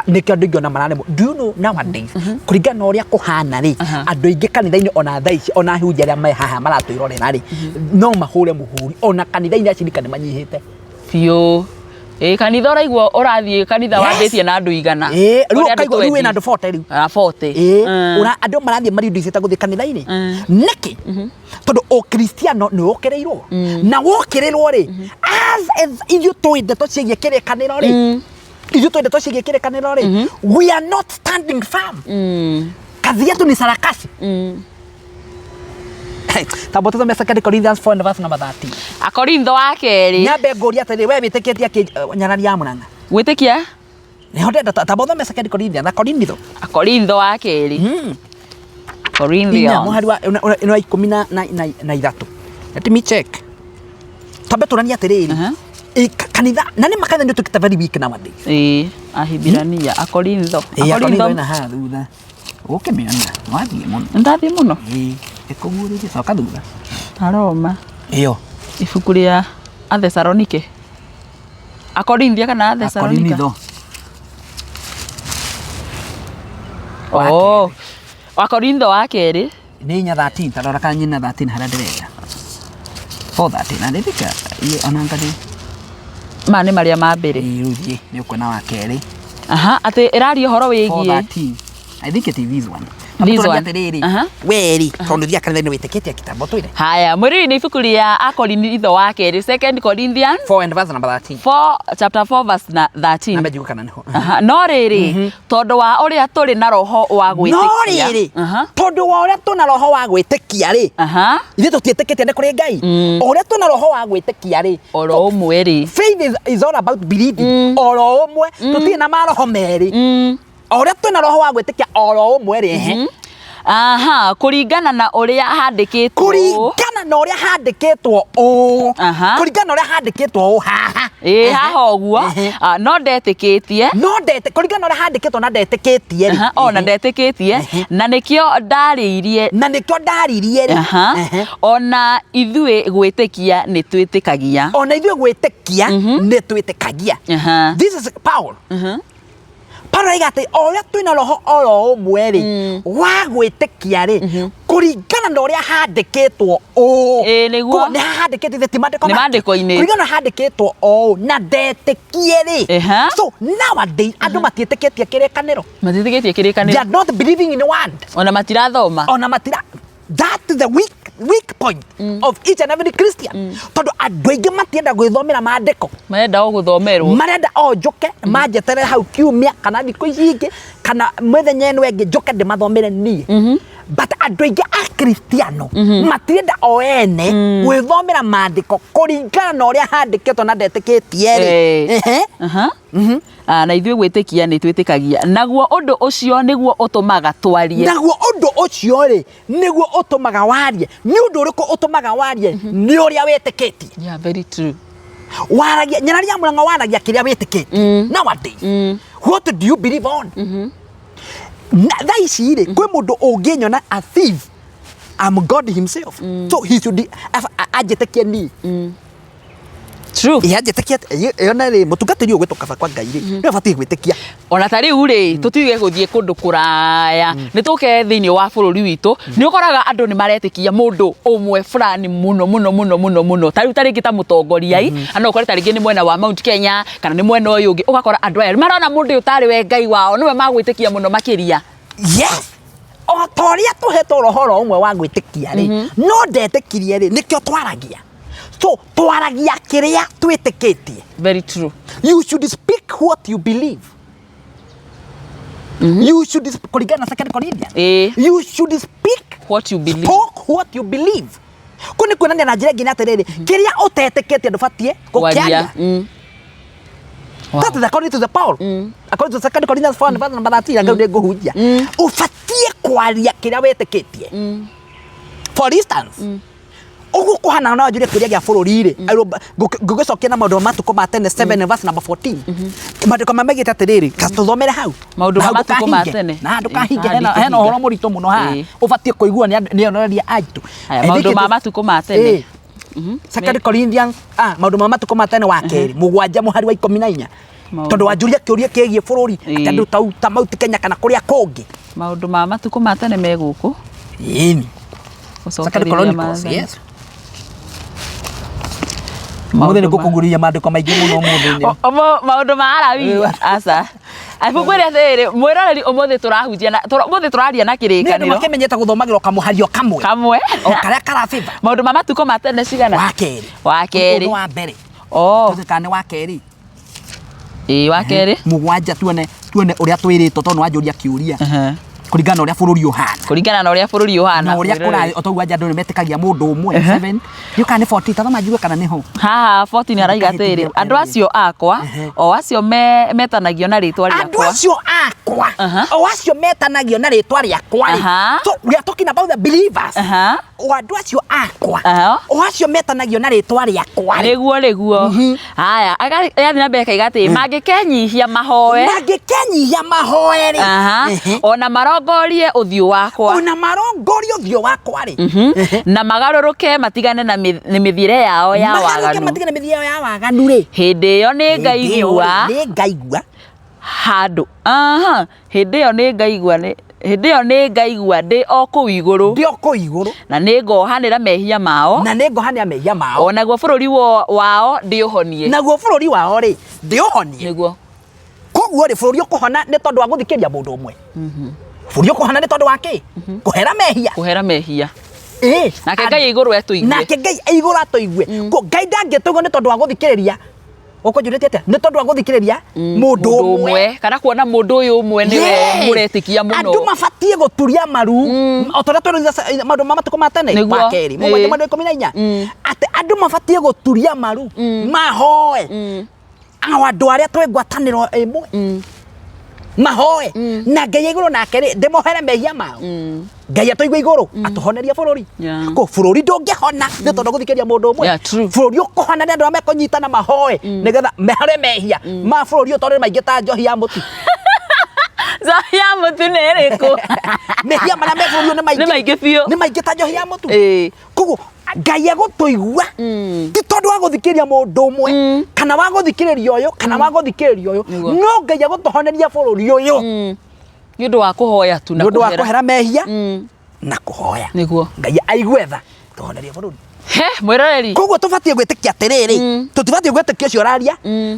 nikio andũ aingĩ ona mararemwo. Do you know nowadays kũringana na ũrĩa kũhana rĩ andũ aingĩ kanitha-inĩ ona thaa ici ona hunjia arĩa me haha maratwĩrorera rĩ no mahũre mũhuri ona kanitha-inĩ acirika nĩ manyihĩte biũ. Kanitha ũraigua ũrathiĩ kanitha wambĩtie na andũ igana. Rĩu wĩna andũ 40 rĩu 40 andũ marathiĩ mariundicĩte gũthiĩ kanitha-inĩ nĩkĩ tondũ ũkristiano nĩ wokĩrĩirwo na wokĩrĩrwo rĩ as ithuĩ tũĩ ndeto ciĩgiĩ kĩrĩkanĩro rĩ ithuĩ tũĩ ndeto ciĩgiĩ kĩrĩkanĩro rĩ we are not standing firm. Kazi yetu ni sarakasi. Tabo tusome 2 Corinthians 4 and verse number 13. Akorintho wa kerĩ. Nyambe ngũria atĩrĩ we wĩtĩkĩtie nyarari ya Mũrang'a. Wĩtĩkia? Nĩho ndenda tabo tusome 2 Corinthians Akorintho wa kerĩ. Corinthians. Mũhari wa ĩno 13. Let me check. Tambe tũrania atĩrĩrĩ. Kanitha na nĩ makanitha nĩ tũkĩta very weak nowadays. Ahibirania Akorintho. Akorintho na ha thutha. Ũkĩmĩona wathiĩ mũno. Ndathiĩ mũno. Ĩkũguũrĩrie coka thutha. Aroma. Ĩyo. Ibuku rĩa Athesalonike. Akorinthia kana Athesalonika. Akorintho wa kerĩ. Nĩ 13 tarora kana nyina 13 harĩa ndĩrenda. 4:13 na ndĩthika onangathi. Ma nĩ maria ma mbere. Rĩu nĩ ũkuona wa kerĩ. Atĩ ĩraria ũhoro wĩgiĩ 4:13. I think it is this one. Weri tondu thia kanitha-inĩ wĩtĩkĩtie kitambo twĩre. Haya mwĩrĩ nĩ ibuku rĩa Akorintho wa kerĩ 2 Corinthians 4 and verse number 13. Chapter 4 verse 13. Nambe jigu kana niho. No rĩrĩ tondu wa ũrĩa tũrĩ na roho wa gwĩtĩkia. No rĩrĩ tondu wa ũrĩa tũna roho wa gwĩtĩkia rĩ. Ithuĩ tũtiĩtĩkĩtie nĩ kũrĩ Ngai. Ũrĩa tũna roho wa gwĩtĩkia rĩ. Oro ũmwe rĩ. Faith is all about believing. Oro ũmwe tũtirĩ na maroho merĩ. Ũrĩa tũna roho wa gwĩtĩkia oro ũmwe rĩ. Kũringana na ũrĩa handĩkĩtwo. Kũringana na ũrĩa handĩkĩtwo ũũ. Kũringana na ũrĩa handĩkĩtwo ũũ haha. Haha ũguo. No ndetĩkĩtie. Kũringana na ũrĩa handĩkĩtwo na ndetĩkĩtie rĩ. Ona ndetĩkĩtie na nĩkĩo ndarĩirie. Ona ithuĩ gwĩtĩkia nĩ twĩtĩkagia. Ona ithuĩ gwĩtĩkia nĩ twĩtĩkagia. This is Paul. Paulo aigate oria twina roho oro ũmwe rĩ wa gwĩtĩkia rĩ kũringana na ũrĩa handĩkĩtwo ũũ. Nĩguo nĩ handĩkĩtwo thimandĩko nĩ mandĩko-inĩ kũringana na handĩkĩtwo ũũ na ndetĩkie rĩ. So nowadays andũ matiĩtĩkĩtie kĩrĩkanĩro. They are not believing in the word. Ona matirathoma. That is the weak point of each and every Christian. Tondu andũ aingĩ matienda gwĩthomera maandĩko. Marenda gũthomerwo. Marenda njoke manjetere hau kiumia kana thikũ ici ingĩ kana mũthenya ĩno ĩngĩ njoke ndĩmathomere niĩ. But andũ aingĩ a Kristiano matirenda o ene gwĩthomera maandĩko kũringana na ũrĩa handĩkĩtwo na ndetĩkĩtie rĩ. Na ithuĩ gwĩtĩkia nĩ twĩtĩkagia. Naguo ũndũ ũcio nĩguo ũtũmaga twarie. Naguo ũndũ ũcio rĩ nĩguo ũtũmaga warie. Nĩ ũndũ ũrĩkũ ũtũmaga warie? Nĩ ũrĩa wĩtĩkĩtie. Yeah, very true. Waragia nyarari ya Mũrang'a waragia kĩrĩa wĩtĩkĩtie. Nowadays, what do you believe on? Thaa ici rĩ kwĩ mũndũ ũngĩnyona a thief. I'm God himself. So he should anjĩtĩkie niĩ. True. Ihanjĩtĩkia yona rĩ mũtungatĩri ũgwĩtwo kaba kwa Ngai rĩ nĩ abatie gwĩtĩkia ona ta rĩu rĩ tũtige gũthiĩ kũndũ kũraya nĩ tũke thĩinĩ wa bũrũri witũ nĩ ũkoraga andũ nĩ maretĩkia mũndũ ũmwe fulani mũno ta rĩu ta rĩngĩ ta mũtongoria ana ũkore ta rĩngĩ nĩ mwena wa Mount Kenya kana nĩ mwena ũyũ ũngĩ ũgakora andũ aya marona mũndũ ũyũ tarĩ we Ngai wao nĩwe magwĩtĩkia mũno makĩria. Yes. O ta ũrĩa tũhetwo rohoro ũmwe wa gwĩtĩkia rĩ no ndetĩkirie rĩ nĩkĩo twaragia. So twaragia kĩrĩa twĩtĩkĩtie. Very true. You should speak what you believe. You should kũringana na 2 Corinthians. You should speak what you believe. Talk what you believe. Kuni kuonania na njĩra ĩngĩ atĩrĩrĩ kĩrĩa ũtetĩkĩtie ndũbatie gũkĩaria. That's according to the Paul. According to 2 Corinthians 4:13 ngau nĩ ngũhunjia. Ũbatie kwaria kĩrĩa wĩtĩkĩtie. For instance, ugu kuhana na njũria kĩrĩa gĩa bũrũri rĩ ngũgĩcokia na maũndũ matukũ ma tene 7 verse number 14. Maandĩko mamegĩte atĩrĩrĩ katũthomere hau maũndũ ma matukũ ma tene na ndũkahinge hena ũhoro mũritũ mũno haha ũbatie kũigua nĩ onoreria aitũ maũndũ ma matukũ ma tene. 2 Corinthians maũndũ ma matukũ ma tene wa kerĩ 7 mũhari wa 14 tondũ wanjũria kĩũria kĩgiĩ bũrũri atĩ andũ ta Mount Kenya kana kũrĩa kũngĩ maũndũ ma matukũ ma tene me gũkũ. Ĩni 2 Chronicles, yes. Mũthĩ nĩ ngũkũgũrĩria maandĩko maingĩ mũno mũthĩ-inĩ. Maũndũ ma Alawii aca. Abukwĩra atĩrĩrĩ mwĩroreri ũmũthĩ tũrahunjia na ũmũthĩ tũraria na kĩrĩkanĩro. Nĩ makĩmenyete gũthomagĩrwo kamũhario kamwe. O karĩa karabĩba. Maũndũ ma matukũ ma tene cigana? Wa kerĩ. Wa mbere. Tũthĩka nĩ wa kerĩ. Wa kerĩ. 7 tuone ũrĩa twĩrĩtwo tondũ wanjũria kĩũria. Kũringana na ũrĩa bũrũri ũhana. Kũringana na ũrĩa bũrũri ũhana. Na ũrĩa kũrarĩ otauga andũ nĩ metĩkagia mũndũ ũmwe 7. Yuka nĩ 40 tazama njue kana nĩho. Haha 14 araiga atĩrĩ andũ acio akwa o acio metanagio na rĩtwa rĩakwa. Andũ acio akwa o acio metanagio na rĩtwa rĩakwa. So we are talking about the believers. O andũ acio akwa o acio metanagio na rĩtwa rĩakwa. Nĩguo. Haya yathi na mbere kaiga atĩ mangĩkenyihia mahoe. Mangĩkenyihia mahoe rĩ. Ona marongorie ũthiũ wakwa. Ona marongorie ũthiũ wakwa rĩ. Na magarũrũke matigane na mĩthiĩre yao ya waganu. Magarũrũke matigane na mĩthiĩre yao ya waganu rĩ. Hĩndĩ ĩyo nĩ ngaigua handũ. Hĩndĩ ĩyo nĩ ngaigua ndĩ o kũu igũrũ. Na nĩngohanĩra mehia mao. Onaguo bũrũri wao ndĩũhonie. Naguo bũrũri wao rĩ ndĩũhonie. Nĩguo. Koguo rĩ bũrũri ũkũhona nĩ tondũ wa gũthikĩria mũndũ ũmwe. Bũrũri ũkũhona nĩ tondũ wa kĩ? Kũhera mehia. Nake Ngai igũrũ atũigue. Ngai ndangĩtũigua nĩ tondũ wa gũthikĩrĩria. Ũkũnjũrĩtie atĩa? Nĩ tondũ wa gũthikĩrĩria mũndũ ũmwe kana kuona mũndũ ũyũ ũmwe nĩwe mũretĩkia mũno. Andũ mabatie gũturia maru. O ta ũrĩa maũndũ ma matukũ ma tene wa kerĩ 7:14 atĩ andũ mabatie gũturia maru mahoe. Andũ arĩa twĩ ngwatanĩro ĩmwe mahoe na Ngai igũrũ nake rĩ ndĩmohere mehia mao. Ngai atũigue igũrũ atũhonerie bũrũri. Ko bũrũri ndũngĩhona nĩ tondũ gũthikĩria mũndũ ũmwe. Bũrũri ũkũhona nĩ andũ arĩa mekũnyitana mahoe nĩgetha mehere mehia ma bũrũri ũyũ tondũ nĩ maingĩ ta njohi ya mũtu. Njohi ya mũtu nĩ ĩrĩkũ? Mehia marĩa me bũrũri ũyũ nĩ maingĩ biũ. Nĩ maingĩ ta njohi ya mũtu. Koguo Ngai agũtũigua ti tondũ wa gũthikĩria mũndũ ũmwe kana wa gũthikĩrĩria ũyũ kana wa gũthikĩrĩria ũyũ no Ngai agũtũhoneria bũrũri ũyũ nĩ ũndũ wa kũhoya tu na kũhera mehia na kũhoya. Nĩguo Ngai aigue tha tũhonerie bũrũri. Mwĩroreri koguo tũbatie gwĩtĩkia atĩrĩrĩ tũtibatie gwĩtĩkia ũcio ũraria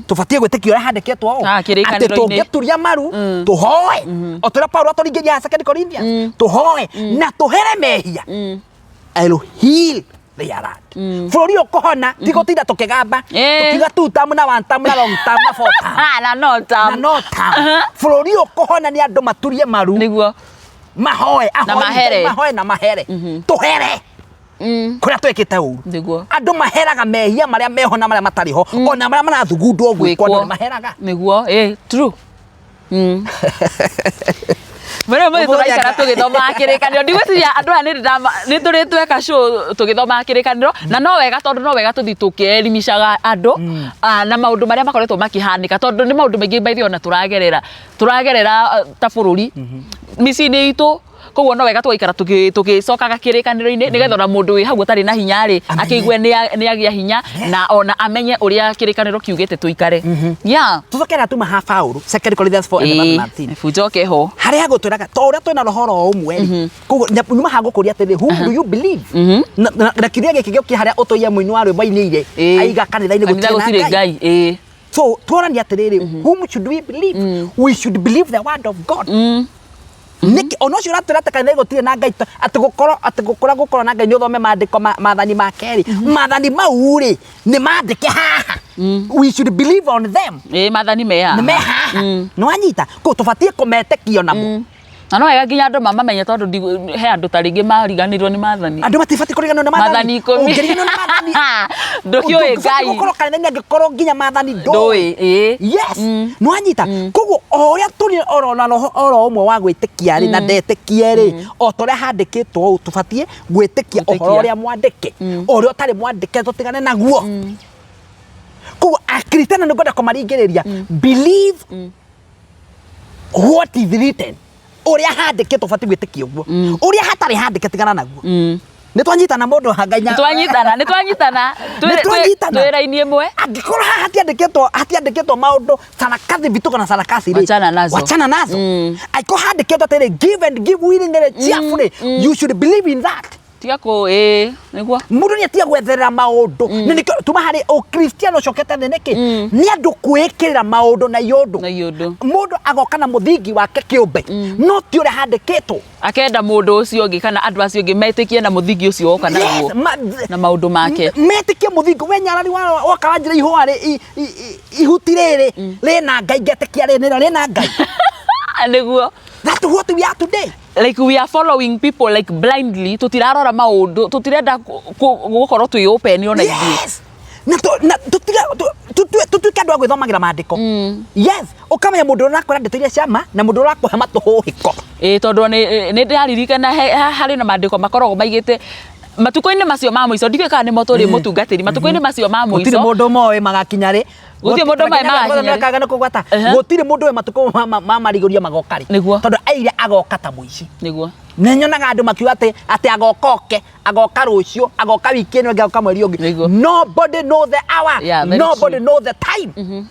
tũbatie gwĩtĩkia ũrĩa handĩkĩtwo atĩ tũngĩturia maru tũhoe o ta ũrĩa Paulo atũringĩria 2 Corinthians tũhoe na tũhere mehia. I'll heal the land. Bũrũri ũkũhona ti gũtinda tũkĩgamba tũkiuga 2 term na 1 term na long term na 4 term na no term. Bũrũri ũkũhona nĩ andũ maturie maru nĩguo mahoe na mahere tũhere kũrĩa twĩkĩte ũru. Andũ maheraga mehia marĩa meho na marĩa matarĩ ho ona marĩa marathugundwo gwĩkwo nĩ maheraga nĩguo. True. Mwere mwere tũraikara tũgĩthoma kĩrĩkanĩro ndigwĩciria andũ aya nĩ tũrĩ tweka show tũgĩthoma kĩrĩkanĩro na no wega tondũ no wega tũthi tũkĩelimishaga andũ na maũndũ marĩa makoretwo makĩhanĩka tondũ nĩ maũndũ maingĩ mbaithio na tũragerera ta bũrũri mĩciĩ-inĩ itũ koguo no wega twaikara tugicokaga kirikaniro-ini nigetha na mundu wi hau utari na hinya ri akiigwe ni agia hinya na ona amenye uria kirikaniro kiugite tuikare tuthokera tuma ha Paulo 2 Corinthians 4:19 fujoke ho haria gutwiraga to uria twina rohoro umwe koguo nyuma ha gukuria atiri who do you believe na kiria gikigio ki haria utoia muini wa rwimbo-ini ire aiga kanitha-ini gutiri ngai so tworani atiriri whom should we believe we should believe the word of God niki ono cio raturata kanitha gutiri na ngai ati gukora na ngai ni uthome maandiko maathani ma keri maathani mau ri ni maandike haha we should believe on them maathani meha no anyita ko tubatie kumetekio namo na no wega nginya andu mamamenye tondu he andu taringi mariganirwo ni maathani andu matibati kuriganirwo ni maathani ungiriganirwo ni maathani ndukioi ngai gukoro kanitha ngikoro nginya maathani ndoi yes no anyita koguo oria turi oro umwe wa gwitikia ri na ndetikie ri o toria handikitwo u tubatie gwitikia ohoro uria mwandike oria utari mwandike tutigane naguo koguo akristiano nigoda kumaringiriria believe what is written uria handike tubati gwitikia uguo uria hatari handike tigana naguo ni twanyitana mundu hangainya ni twanyitana twira-ini imwe angikora hatiandikitwo maundu sarakathi bitu kana sarakasi ri wachana nazo aiko handikitwo atiri give and give willingly cheerfully you should believe in that tiga ko niguo mundu ni atia gwetherera maundu ni tuma hari o kristiano cokete niki ni andu kwikirira maundu na yundu mundu agoka na muthingi wake kiumbe no ti uri handikitwo akenda mundu ucio ungi kana andu acio ungi metikie na muthingi ucio woka naguo na maundu make metikie muthingi we nyarari woka wanjira ihua ri ihuti riri rina ngai ngetikia rina ngai niguo that's what we are today. Like we are following people like blindly tutirarora maundu tutirenda gukorwo twi open ona yes na tutuike andu a gwithomagira maandiko yes ukamenya mundu urakora ndeto ciama na mundu urakuhe matuhuhiko tondu ni ndaririkana hari na maandiko makoragwo maigite matuko-ini macio ma muico ndike kana ni mo turi mutungatiri matuko-ini macio ma muico gutiri mundu moe magakinya ri gutiri mundu moe magakinya kaga no kugwata gutiri mundu we matuko ma marigoria magokari tondu aire agoka ta muici niguo nenyonaga andu makiuga ati agoka rucio agoka wiki ino agoka mweri ungi nobody know the hour nobody know the time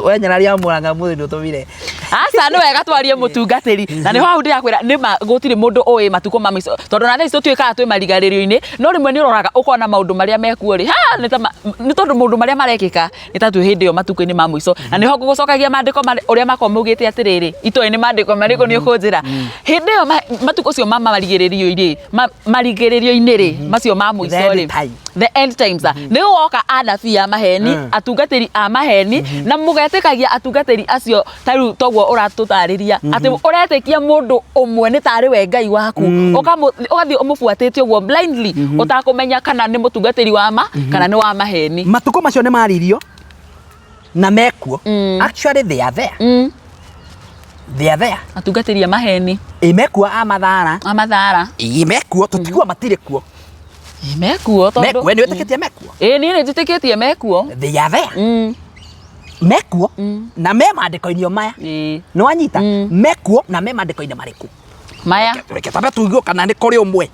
we nyarari amuranga muthi ndutumire asa no wega twarie mutungatiri na ni hau ndirakwira ni gutiri mundu oi matuko ma mico tondu na thaici tuikaga twi marigaririo-ini no rimwe ni uroraga ukona maundu maria mekuo ri ni tondu maundu maria marekika ni ta twi hindi yo matuko-ini ma muico na ni ho gucokagia maandiko uria makomugite atiriri itoi ni maandiko mariko ni ukunjira hindi yo matuko cio ma marigaririo-ini ri macio ma muico ri the end times ni woka anabii a maheni atungatiri a maheni na mugetikagia atungatiri acio taru toguo uratutariria ati uretikia mundu umwe ni tari we ngai waku ugathi umufuatite uguo blindly utakumenya kana ni mutungatiri wa ma kana ni wa maheni matuko macio ni maririo na mekuo actually they are there atungatiri a maheni mekuo amathara mekuo tutigwa matire kuo mekuo tondu we ni wetikitie mekuo ni njitikitie mekuo they are there mekuo na me maandiko-ini maya no anyita mekuo na me maandiko-ini mariku maya reke tabe tuigwe kana ni kuri umwe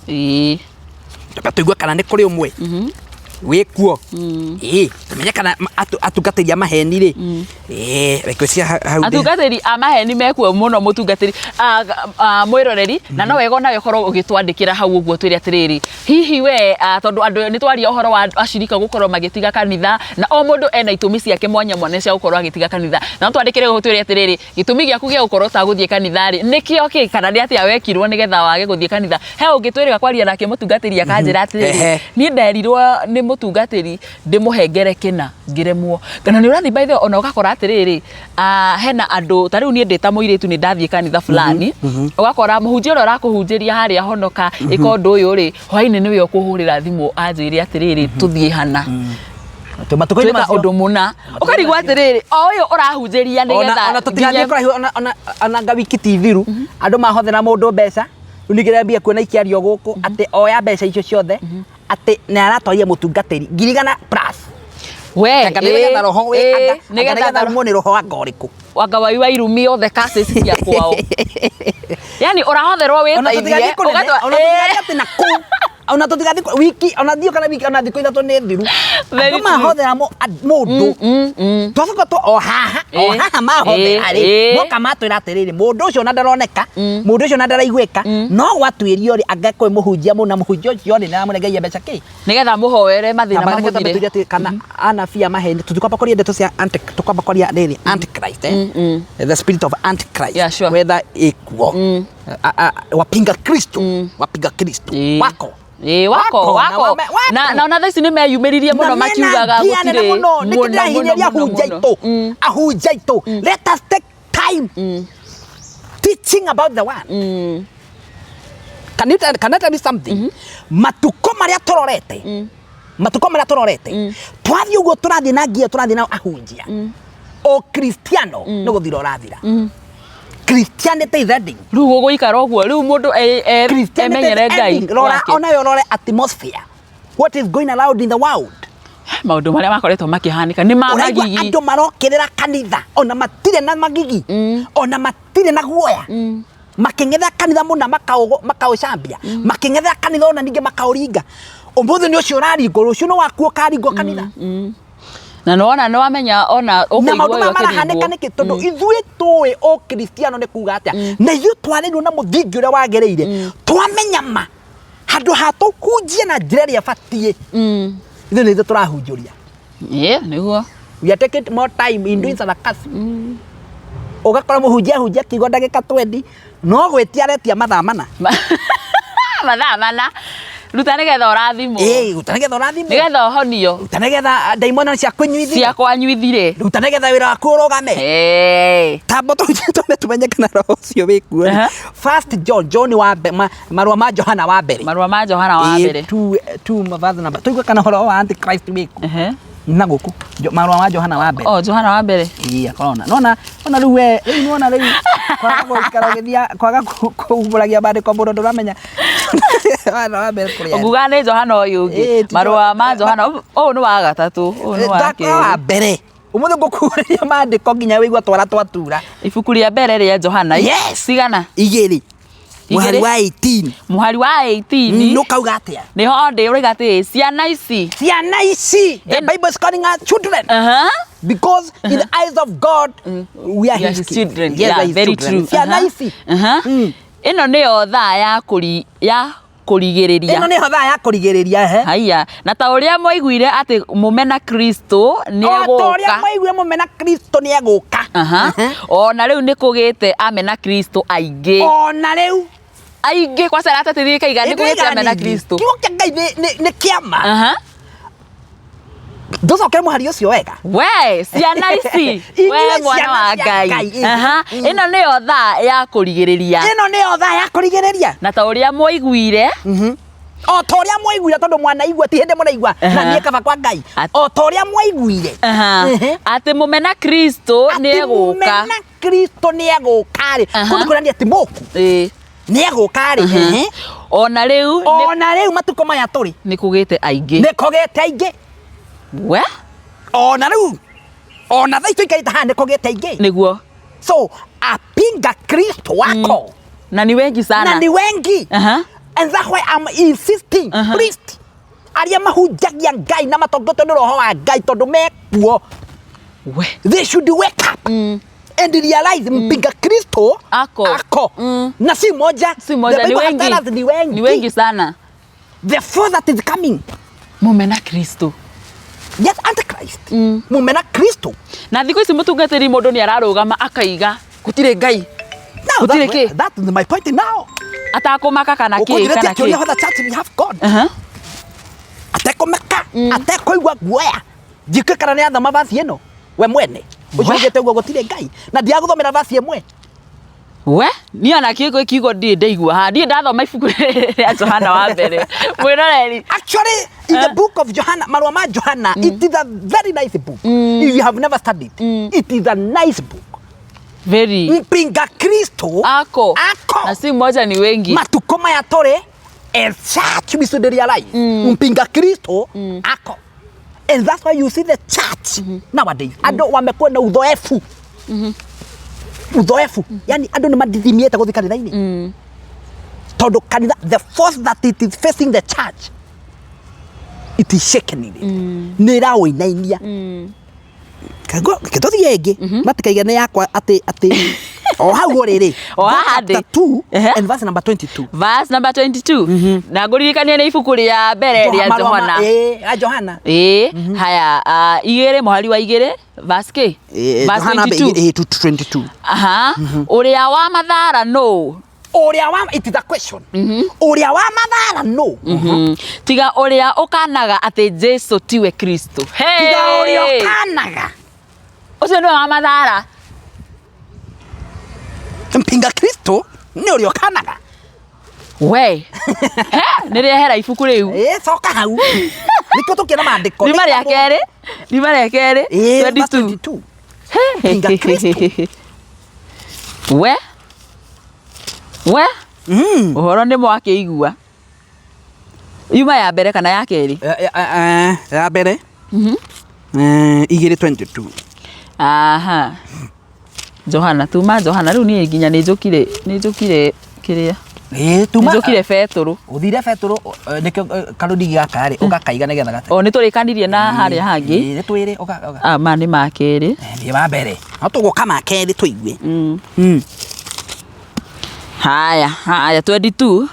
tabe tuigwe kana ni kuri umwe wikuo tumenye kana atungatiri a maheni ri reke cia hau atungatiri a maheni mekuo muno mutungatiri mwiroreri na no wega nawe korwo ugitwandikira hau uguo twiri atiriri hihi we tondu andu ni twaria uhoro wa ashirika gukorwo magitiga kanitha na o mundu ena itumi ciake mwanya mwanya cia gukorwo agitiga kanitha na twandikire twiri atiriri gitumi giaku gia gukorwo ta guthie kanitha ri nikio ki kana ni atia wekirwo nigetha wage guthie kanitha he ungitwirika kwaria nake mutungatiri akanjira atiriri ni nderirwo ni mutungatiri ndimuhengere kina ngiremwo kana ni urathi by the ona ugakora atiriri hena andu tariu ni ndita muiritu ni ndathie kanitha fulani ugakora muhunjia ura rakuhunjiria haria honoka ikondu uyu ri hwaini niwe ukuhurira thimu anjiri atiriri tuthie hana matuko-ini macio undu muna ukarigwa atiriri o uyu urahunjiria nigetha ona tutigathie kurahi ona ngawiki tithiru andu mahothera mundu mbeca unigirambia kuona ikiario guku ati oya mbeca icio ciothe ati ni aratwaria mutungatiri ngirigana plus we nĩgetha roho wĩ nĩgetha rumwo nĩ roho wa ngoriku wanga wa irumi othe kasi cia kwao yani urahotherwo wĩteithie ugatwa ati na ku ona tutigathi wiki ona dio kana wiki ona thikũ ithatũ nĩ thiru andũ mahothera mũndũ twacoka o haha mahothera rĩ moka matwĩra atĩrĩrĩ mũndũ ũcio ona ndaroneka mũndũ ũcio ona ndaraiguĩka no gwatuĩrio rĩ anga kwĩ mũhunjia mũna mũhunjia ũcio nĩ aramũrengeria mbeca kĩ nĩgetha mũhoere mathĩna mamũthire kana anabia maheni tutikwamba kwaria ndeto cia tukwamba kwaria rĩrĩ antichrist the spirit of antichrist whether ikuo wapinga Kristo wako wako na ona thaici nĩ meyumĩririe mũno makiugaga gũtirĩ mũno ahunjia itu let us take time teaching about the word can I tell you something matuko maria turorete twathi uguo turathi na ngia turathi na ahunjia o Cristiano nĩ gũthira ũrathira Christianity is ending. Riu gũgũikara ũguo riu mũndũ emenyere Ngai wake. Ona yo rore atmosphere. What is going around in the world? Maũndũ marĩa makoretwo makĩhanĩka nĩ ma magigi. Andũ marokĩrĩra kanitha ona matirĩ na magigi ona matirĩ na guoya. Makĩng'etha kanitha mũna makaũcambia makĩng'etha kanitha ona ningĩ makaũringa. Ũmũthĩ nĩ ũcio ũraringwo rũciũ no waku ũkaringwo kanitha. Na nona no amenya ona ũkũigua yo kĩringo nĩkĩ tondũ ithuĩ tũĩ o Cristiano nĩ kuga atĩa na ithuĩ twarĩrwo na mũthingi ũrĩa wagĩrĩire twamenya ma handũ ha tũhunjie na njĩra ĩrĩa ĩbatiĩ ithuĩ nĩ ithuĩ tũrahunjũria nĩguo we are taking more time in doing sarcasm ũgakora mũhunjia kiugo ndagĩka 20 no gwĩtia aretia mathaa mana ruta nĩgetha ũrathimwo ruta nĩgetha ũrathimwo nĩgetha ũhonio ruta nĩgetha ndaimono cia kwanyuithire ruta nĩgetha wĩra waku ũrũgame tambo tumenye kana roho ũcio wĩkuo first John wa marũa ma Johana wa mbere 2 verse number tuigua kana horo wa antichrist wĩkuo na gũkũ marũa ma Johana wa mbere Johana wa mbere korona nona rĩu rĩu nona rĩu kwaga gũikara ũgĩthia kwaga kũhumbũragia bandĩko mũndũ ndũramenya nguga nĩ Johana ũyũ ũngĩ marũa ma Johana ũyũ nĩ wa gatatũ ũyũ nĩ wa kerĩ wa mbere ũmũthĩ ngũkuũria mandĩko nginya wĩigua twara twatura ibuku rĩa mbere rĩa Johana cigana igĩrĩ muhari wa 18 nũkauga atĩa nĩho ndĩ ũraiga atĩ ciana ici the Bible is calling us children because in the eyes of God we are his children. Very true. Ciana ici ĩno nĩyo thaa ya kũrigĩrĩria ĩno nĩho thaa ya kũrigĩrĩria haya na ta ũrĩa mwaiguire atĩ mũmena Kristo nĩ egũka ona rĩu nĩ kũgĩte amena Kristo aingĩ ona rĩu aingĩ kwa sara atatĩrie kaiga nĩ kũgĩte amena Kristo kiugo kĩa Ngai nĩ kĩama ndũcokere mũhari ũcio wega we ciana ici we mwana wa Ngai ĩno nĩyo thaa ya kũrigĩrĩria na ta ũrĩa mwaiguire o ta ũrĩa mwaiguire tondũ mwanaigua ti hĩndĩ mũraigua na niĩ kaba kwa Ngai o ta ũrĩa mwaiguire atĩ mũmena Kristo nĩ egũka rĩ kũndũ kũrĩa atĩ mũku nĩ egũka rĩ ona rĩu matukũ maya tũrĩ nĩ kũgĩte aingĩ we ona rĩu ona thaa icio ikarĩte haha nĩ kũgĩte aingĩ nĩguo so apinga Kristo wako na ni wengi sana and that's why I'm insisting priest arĩa mahunjagia Ngai na matongotwo nĩ roho wa Ngai tondũ mekuo they should wake up and realize mpinga Kristo ako na si moja ni wengi sana the fourth that is coming mumena Kristo yes antichrist mumena Kristo na thikũ ici mũtungatĩri mũndũ nĩ ararũgama akaiga gũtirĩ Ngai gũtirĩ kĩ that is my point now atakũmaka kana kĩ the church we have God atakũmaka atakũigua guoya njike kana nĩ athoma vaci ĩno we mwene ũcugĩte ũguo gũtirĩ Ngai na ndiagũthomera vaci ĩmwe we ni ona kiugo ndaigua ha ndiĩ ndathoma ibuku rĩa Johana wa mbere mwĩroreri actually in the book of Johana marũa ma Johana it is a very nice book if you have never studied it is a nice book very mpinga Kristo ako na si mmoja ni wengi matuko maya tũrĩ and church we should realize mpinga Kristo ako And that's why you see the church nowadays. Ando wamekuwa na udhoefu. Udhoefu. Yani ando ni madithimieta guthi kanitha-ini. Todo kanitha, the force that it is facing the church, it is shaking it. Nira oinainia. Kago kitothi yenge matikaigane yakwa ati o hau oriri o hadi 2 and verse number 22. Verse number 22. Na nguririkania ni ibuku ria mbere ria Johana. Johana. Haya igere muhari wa igere verse k. Verse 22. Aha. Uria wa mathara no. Uria wa, it is a question. Uria wa mathara no. Tiga uria ukanaga ati Jesu tiwe Kristo. Tiga uria ukanaga. Ucio ni wa mathara. Mpinga Kristo ni uria ukanaga. We. Nirehera ibuku riu. Soka hau. Niko tukiona maandiko. Rima ria keri. 22. Mpinga Kristo. We. Uhoro ni mwakiigua. Yuma ya mbere kana ya keri? Ya mbere. 2:22. Aha. Johana tuma Johana riu ni nginya ni njukire kiria. Tuma. Njukire Petro. Uthire Petro nikio karudi gaka ri ugakaiga nigetha gata. O ni turikanirie na haria hangi. Ni twiri uga. Ma ni ma keri. Ni wa mbere. No tuguka ma keri tuigue. Haya 22.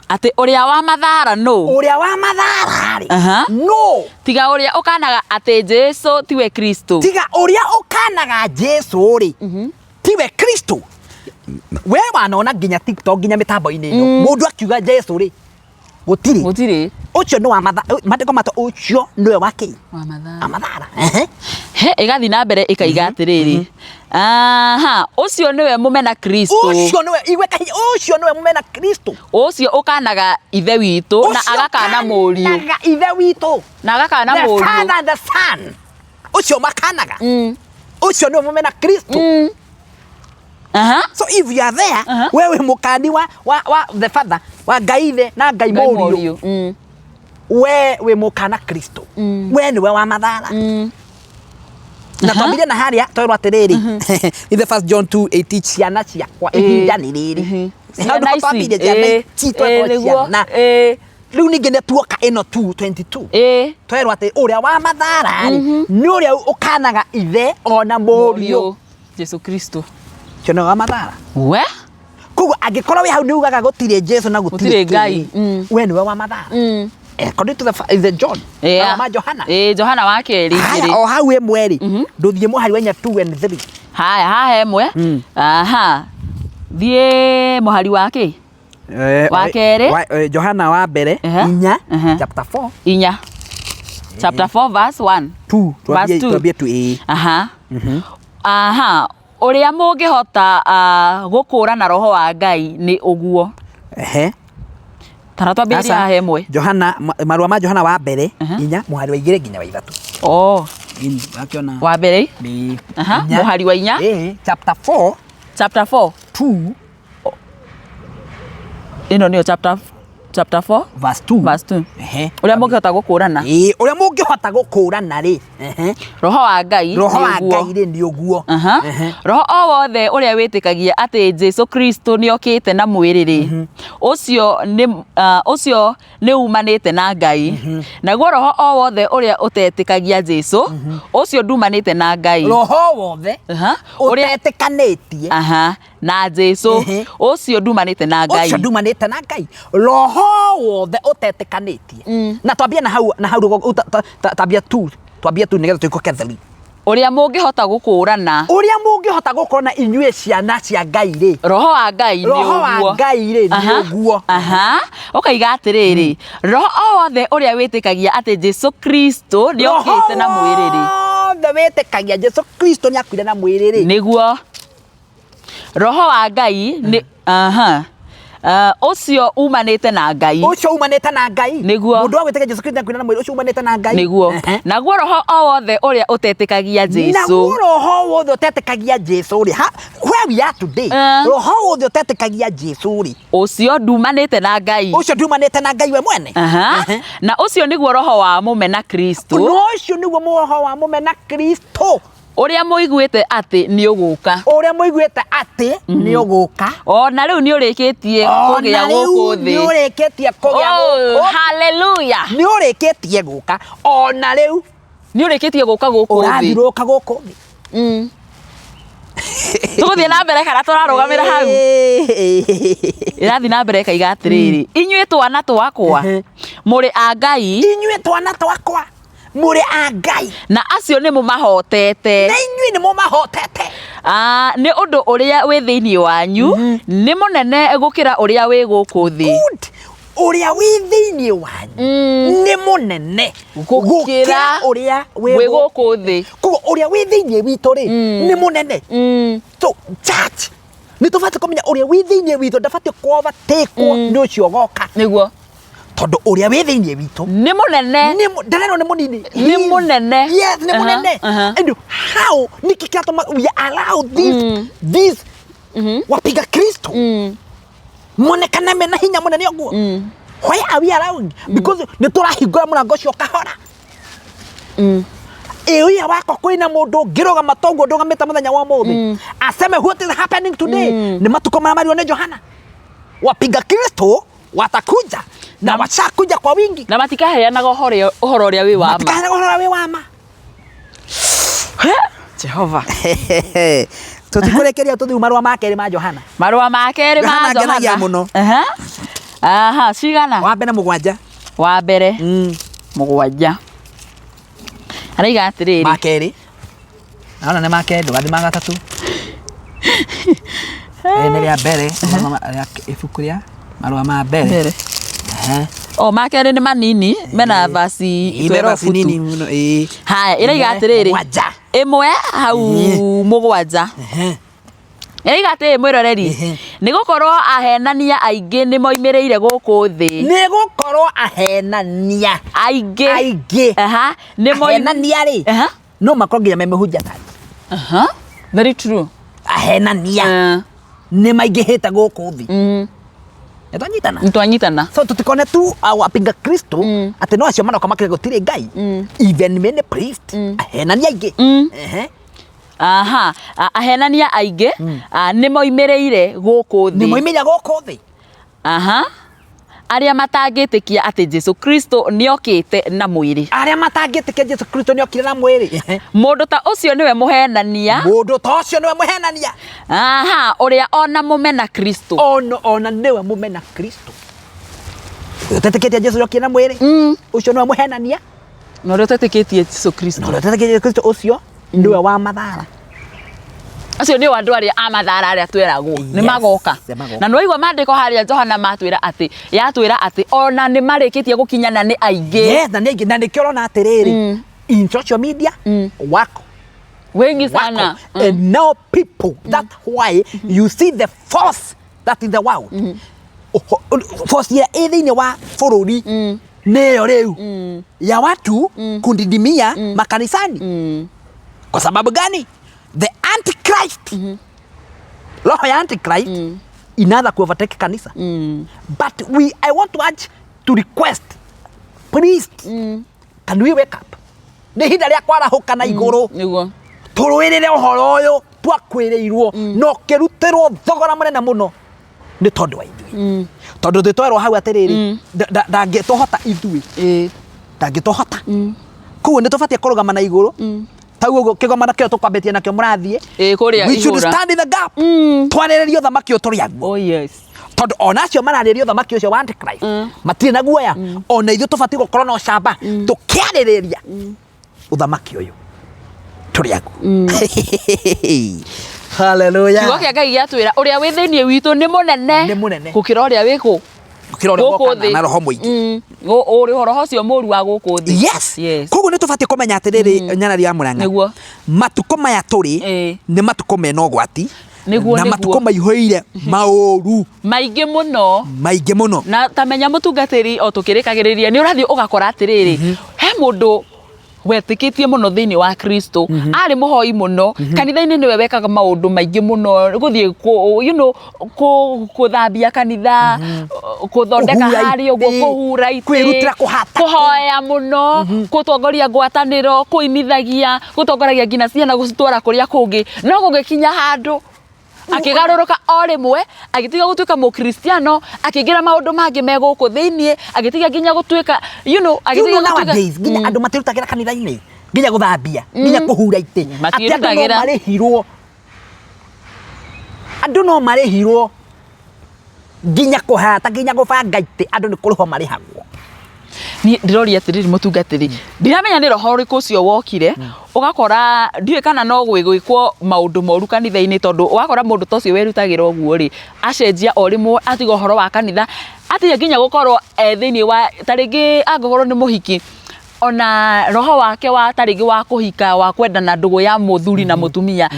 Ati uria wa mathara no. Uria wa mathara ri. No. Tiga uria ukanaga ati Jesu tiwe Kristo. Tiga uria ukanaga Jesu ri. Tiwe Kristo. We wanaona nginya TikTok nginya mitambo-ini ino. Mundu akiuga Jesu ri. Gutiri. Ucio ni wa mathara. Mateko mato ucio niwe wake. Wa mathara. Amathara. Igathi na mbere ikaiga atiriri. Aha, ucio niwe mumena Kristo. Ucio niwe mumena Kristo. Ucio ukanaga ithe witu na agakana muriu. Naga ithe witu. Na agakana muriu. The Father and the Son. Ucio makanaga. Ucio niwe mumena Kristo. So if you are there, wewe mukani wa the Father, wa Ngai ithe na Ngai muriu. We mukana Kristo. We niwe wa mathara. Na twambirie na haria twerwo atiriri in the first John 2:18 ciana ciakwa ihinda ni riri twambirie ciana ciana riu ningi ne tuoka ino 2:22 twerwo ati uria wa mathara ni uria ukanaga ithe ona muriu Jesu Kristo cio wa mathara we kugo angikorwo we hau ni ugaga gutire Jesu na gutire Ngai we niwe wa mathara according to the John. Ma Johana. Johana wa keri. Haya o hau emwe ri. Nduthie muhari wenya 2 and 3. Haya emwe. Aha. Thie muhari wa ki? Wa keri. Johana wa mbere 4 chapter 4. 4. Chapter 4 verse 1. 2. Twambie tu Aha. Aha. Uria mungihota gukura na roho wa Ngai ni uguo. Tara twambirie haha emwe. Johana marua ma Johana wa mbere 4 muhari wa 2 nginya wa 3. Oh. Wakiona wa mbere. Aha. Muhari wa 4. Chapter 4. Chapter 4. 2. Ino niyo chapter 4 verse 2. Verse 2. Uria mungihota gukurana. Uria mungihota gukurana ri. Roho wa Ngai. Roho wa Ngai ri ni uguo. Roho o wothe uria witikagia ati Jesu Kristo ni okite na mwiriri. Ucio ni umanite na Ngai. Naguo roho o wothe uria utetikagia Jesu, ucio ndumanite na Ngai. Roho wothe utetikanetie. Na Jesu, ucio ndumanite na Ngai. Ucio ndumanite na Ngai. Roho wothe utetikanetie. Na twambia na hau tabia 2. Twambia tu nigetha tuikoke theri. Uria mungihota gukurana. Uria mungihota gukurana inyue ciana cia Ngai ri. Roho wa Ngai ni uguo. Roho wa Ngai ri ni uguo. Ukaiga atiriri. Roho o wothe uria witikagia ati Jesu Kristo ni okite na mwiriri. Roho witikagia Jesu Kristo ni akuire na mwiriri. Niguo. Roho wa Ngai ni Ucio umanite na Ngai. Ucio umanite na Ngai. Niguo. Mundu wa gwĩtĩkia Jesu Kristo na kwĩna mwĩrĩ ucio umanite na Ngai. Niguo. Naguo roho o wothe uria utetĩkagia Jesu. Naguo roho wothe utetĩkagia Jesu ri. Where we are today. Roho wothe utetĩkagia Jesu ri. Ucio ndumanite na Ngai. Ucio ndumanite na Ngai we mwene. Na ucio niguo roho wa mumena Kristo. No ucio niguo roho wa mumena Kristo. Uria muiguite ati ni uguka. Uria muiguite ati ni uguka. Ona riu ni urikitie kugia guku thi. Ni urikitie kugia guku. Hallelujah. Ni urikitie guka. Ona riu ni urikitie guka guku thi. Urathiruka guku thi. Tuguthie na mbere kana turarugamira hau. Irathi na mbere kaiga atiriri. Inyuĩ twana twakwa muri a Ngai. Inyuĩ twana twakwa muri a Ngai. Na acio ni mumahotete. Na inyuĩ ni mumahotete. Ni undu uria wi thiini wanyu ni munene gukira uria wi guku thi. Uria wi thiini wanyu ni munene gukira uria wi guku thi. Kugo uria wi thiini witu ri ni munene. So church ni tubati kumenya uria wi thiini witu ndabati kwova tekwo ni ucio goka. Niguo. Tondu uria wi thiini witu ni munene. Ndareno ni munini. Ni munene. Yes, ni munene. And how nikikata we allow this wapiga Kristo monekana mena hinya munene oguo. Why are we allowing? Because ni turahingura murango cio kahora. Eya wako kwina mundu ngiroga matongo ndugamite muthenya wa muthi aseme what is happening today. Ni matuko mario ne Johana. Wapiga Kristo watakuja na wachakuja kwa wingi na matikaheanaga uhoro uria wi wama. Matikaheanaga uhoro wi wama. Jehova. Tutikurekeria tuthi marua ma keri ma Johana. Marua ma keri ma Johana. Cigana. Wa mbere mugwanja. Wa mbere mugwanja. Araiga atiriri. Ma keri. Naona ni ma keri ndugathi ma gatatu. Ni ria mbere ibuku ria marua ma mbere. O ma keri ni manini mena basi 12 nini muno. Haya iraiga atiriri. Imwe hau mugwanja. Iraiga atiri mwiroreri ni gukorwo ahenania aingi ni moimiriire guku thi. Ni gukorwo ahenania aingi ni moimania ri no makongia memuhunjia tani. Very true. Ahenania ni maingihite guku thi. Twanyitana. So tutikone tu wapinga Kristo ati no acio manoka makire gutiri Ngai. Even many priest ahenania aingi. Ahenania aingi ni moimiriire guku thi. Ni moimiriire guku thi. Aria matangitikia ati Jesu Kristo ni okite na mwiri. Aria matangitikia Jesu Kristo ni okire na mwiri. Mundu ta ucio niwe muhenania. Mundu ta ucio niwe muhenania. Uria ona mumena Kristo. Ona niwe mumena Kristo. Utetikitie Jesu ni okire na mwiri. Ucio niwe muhenania. No rio tetikitie Jesu Kristo. No rio tetikitie Jesu Kristo ucio niwe wa mathara. Acio ni andu aria amathara aria twiragwo ni magoka. Na no igwa mandiko haria Johana matwira ati ona ni marikitie gukinyana ni aingi. Yes, na ni kirona atiriri in social media wako wengi sana. And now people, that's why you see the force that in the world. Force ya thiini wa bururi neyo riu ya watu kundidimia makanisani. Kwa sababu gani? The Antichrist. Roho ya Antichrist inaanza kuovertake kanisa. But I want to urge to request, please, can we wake up? Ni hinda ria kwarahuka na iguru. Turuirire uhoro uyu twakwiriirwo no kirutirwo thogora munene muno ni tondu wa ithui. Tondu twitwarwo hau atiriri ndangituhota ithui. Ndangituhota. Kuo ni tubatie kurugama na iguru. Taugo kigomana kio tukwambitie nakio murathie. We should stand in the gap. Twariririo thamaki uturiagwo. Oh yes. Tondu ona acio mararirio thamaki ucio wa Antichrist matire na guoya. Ona ithu tubati gukorwo no camba tukiaririria uthamaki uyu turiagwo. Hallelujah. Kiugo kia Ngai giatwira uria wi thiini witu ni munene gukira uria wiku na roho mwingi. Uri roho cio muru wa guku thi. Yes. Koguo ni tubati kumenya atiriri nyana ria muranga. Matuko maya turi ni matuko mena ugwati na matuko maihoire maoru maingĩ mũno na tamenya mũtungatĩri o tũkĩrĩkagĩrĩria nĩ ũrathiĩ ũgakora atĩrĩrĩ he mũndũ wetĩkĩtie mũno thĩinĩ wa Kristo arĩ mũhoi mũno kanitha-inĩ nĩwe wekaga maũndũ maingĩ mũno gũthiĩ gũthambia kanitha gũthondeka harĩa ũguo kũhura itĩ kwĩrutĩra kũhoya mũno gũtongoria ngwatanĩro kũinithagia gũtongoragia nginya ciana gũcitwara kũrĩa kũngĩ no gũgĩkinya handũ akigarũrũka o rĩmwe agĩtiga gũtuĩka mũkristiano akĩingĩra maũndũ mangĩ megũkũ thĩinĩ agĩtiga nginya gũtuĩka agĩtiga gũtuĩka nginya andũ matirutagĩra kanitha-inĩ nginya gũthambia nginya kũhura itĩ atĩ andũ no marĩhirwo nginya kũhata nginya gũbanga itĩ andũ nĩ kũrĩho marĩhagwo ni ndiroria atĩrĩrĩ mũtungatĩri ndiramenya nĩ roho ũrĩkũ ũcio wokire ũgakora ndiũĩ kana no gwĩkwo maũndũ moru kanitha-inĩ tondũ ũgakora mũndũ ta ũcio werutagĩra ũguo rĩ acenjia o rĩmwe atiga ũhoro wa kanitha atige nginya gũkorwo thĩinĩ wa tarĩngĩ angĩkorwo nĩ mũhiki ona roho wake wa tarĩngĩ wa kũhika wa kwendana ndũgũ ya mũthuri na mũtumia